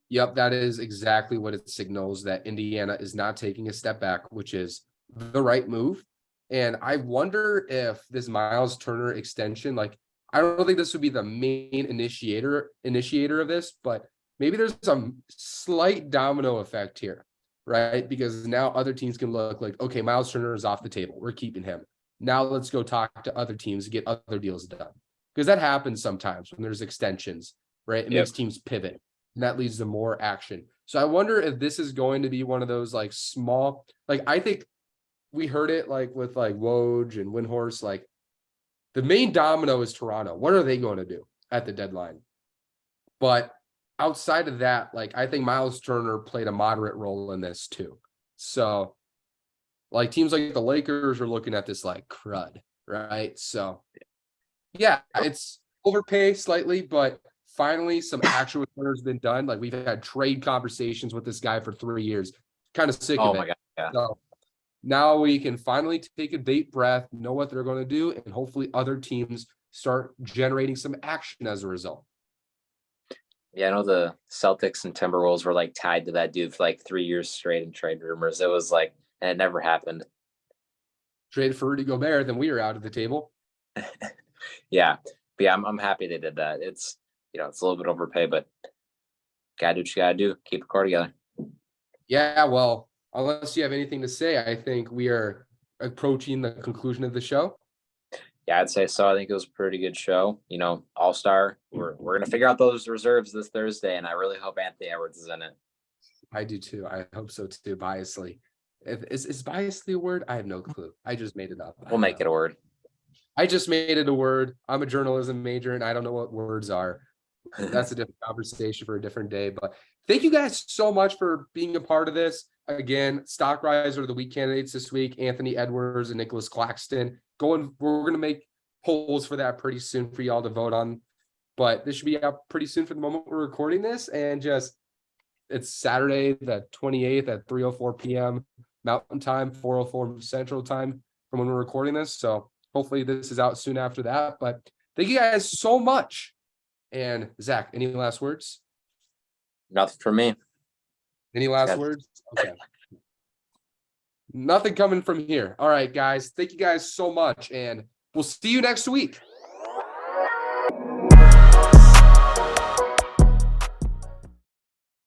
[SPEAKER 1] Yep, that is exactly what it signals, that Indiana is not taking a step back, which is the right move. And I wonder if this Miles Turner extension, like, I don't think this would be the main initiator of this, but maybe there's some slight domino effect here, right? Because now other teams can look like, okay, Miles Turner is off the table. We're keeping him. Now let's go talk to other teams to get other deals done. Because that happens sometimes when there's extensions, right? It makes teams pivot, and that leads to more action. So I wonder if this is going to be one of those like small, like I think we heard it like with like Woj and Windhorst, like the main domino is Toronto. What are they going to do at the deadline? But outside of that, like I think Miles Turner played a moderate role in this too. So like teams like the Lakers are looking at this like crud, right? So yeah, it's overpay slightly, but finally some actual return has been done. Like we've had trade conversations with this guy for 3 years. Kind of sick of it.
[SPEAKER 2] Oh my God. Yeah.
[SPEAKER 1] So now we can finally take a deep breath, know what they're going to do, and hopefully other teams start generating some action as a result.
[SPEAKER 2] Yeah, I know the Celtics and Timberwolves were like tied to that dude for like 3 years straight in trade rumors. It was like, and it never happened.
[SPEAKER 1] Traded for Rudy Gobert, then we were out of the table.
[SPEAKER 2] Yeah. But yeah, I'm happy they did that. It's, it's a little bit overpay, but gotta do what you gotta do. Keep the core together.
[SPEAKER 1] Yeah, well, unless you have anything to say, I think we are approaching the conclusion of the show.
[SPEAKER 2] Yeah, I'd say so. I think it was a pretty good show. All-star. We're going to figure out those reserves this Thursday, and I really hope Anthony Edwards is in it.
[SPEAKER 1] I do too. I hope so too, biasly. Is biasly a word? I have no clue. I just made it up.
[SPEAKER 2] We'll make it a word.
[SPEAKER 1] I just made it a word. I'm a journalism major and I don't know what words are. That's a different conversation for a different day. But thank you guys so much for being a part of this. Again, stock riser of the week candidates this week, Anthony Edwards and Nicholas Claxton. We're going to make polls for that pretty soon for y'all to vote on. But this should be out pretty soon for the moment we're recording this. And it's Saturday, the 28th at 3:04 p.m. Mountain Time, 4:04 Central Time from when we're recording this. So hopefully this is out soon after that. But thank you guys so much. And Zach, any last words?
[SPEAKER 2] Nothing for me.
[SPEAKER 1] Any last words? Okay. Nothing coming from here. All right, guys. Thank you guys so much. And we'll see you next week.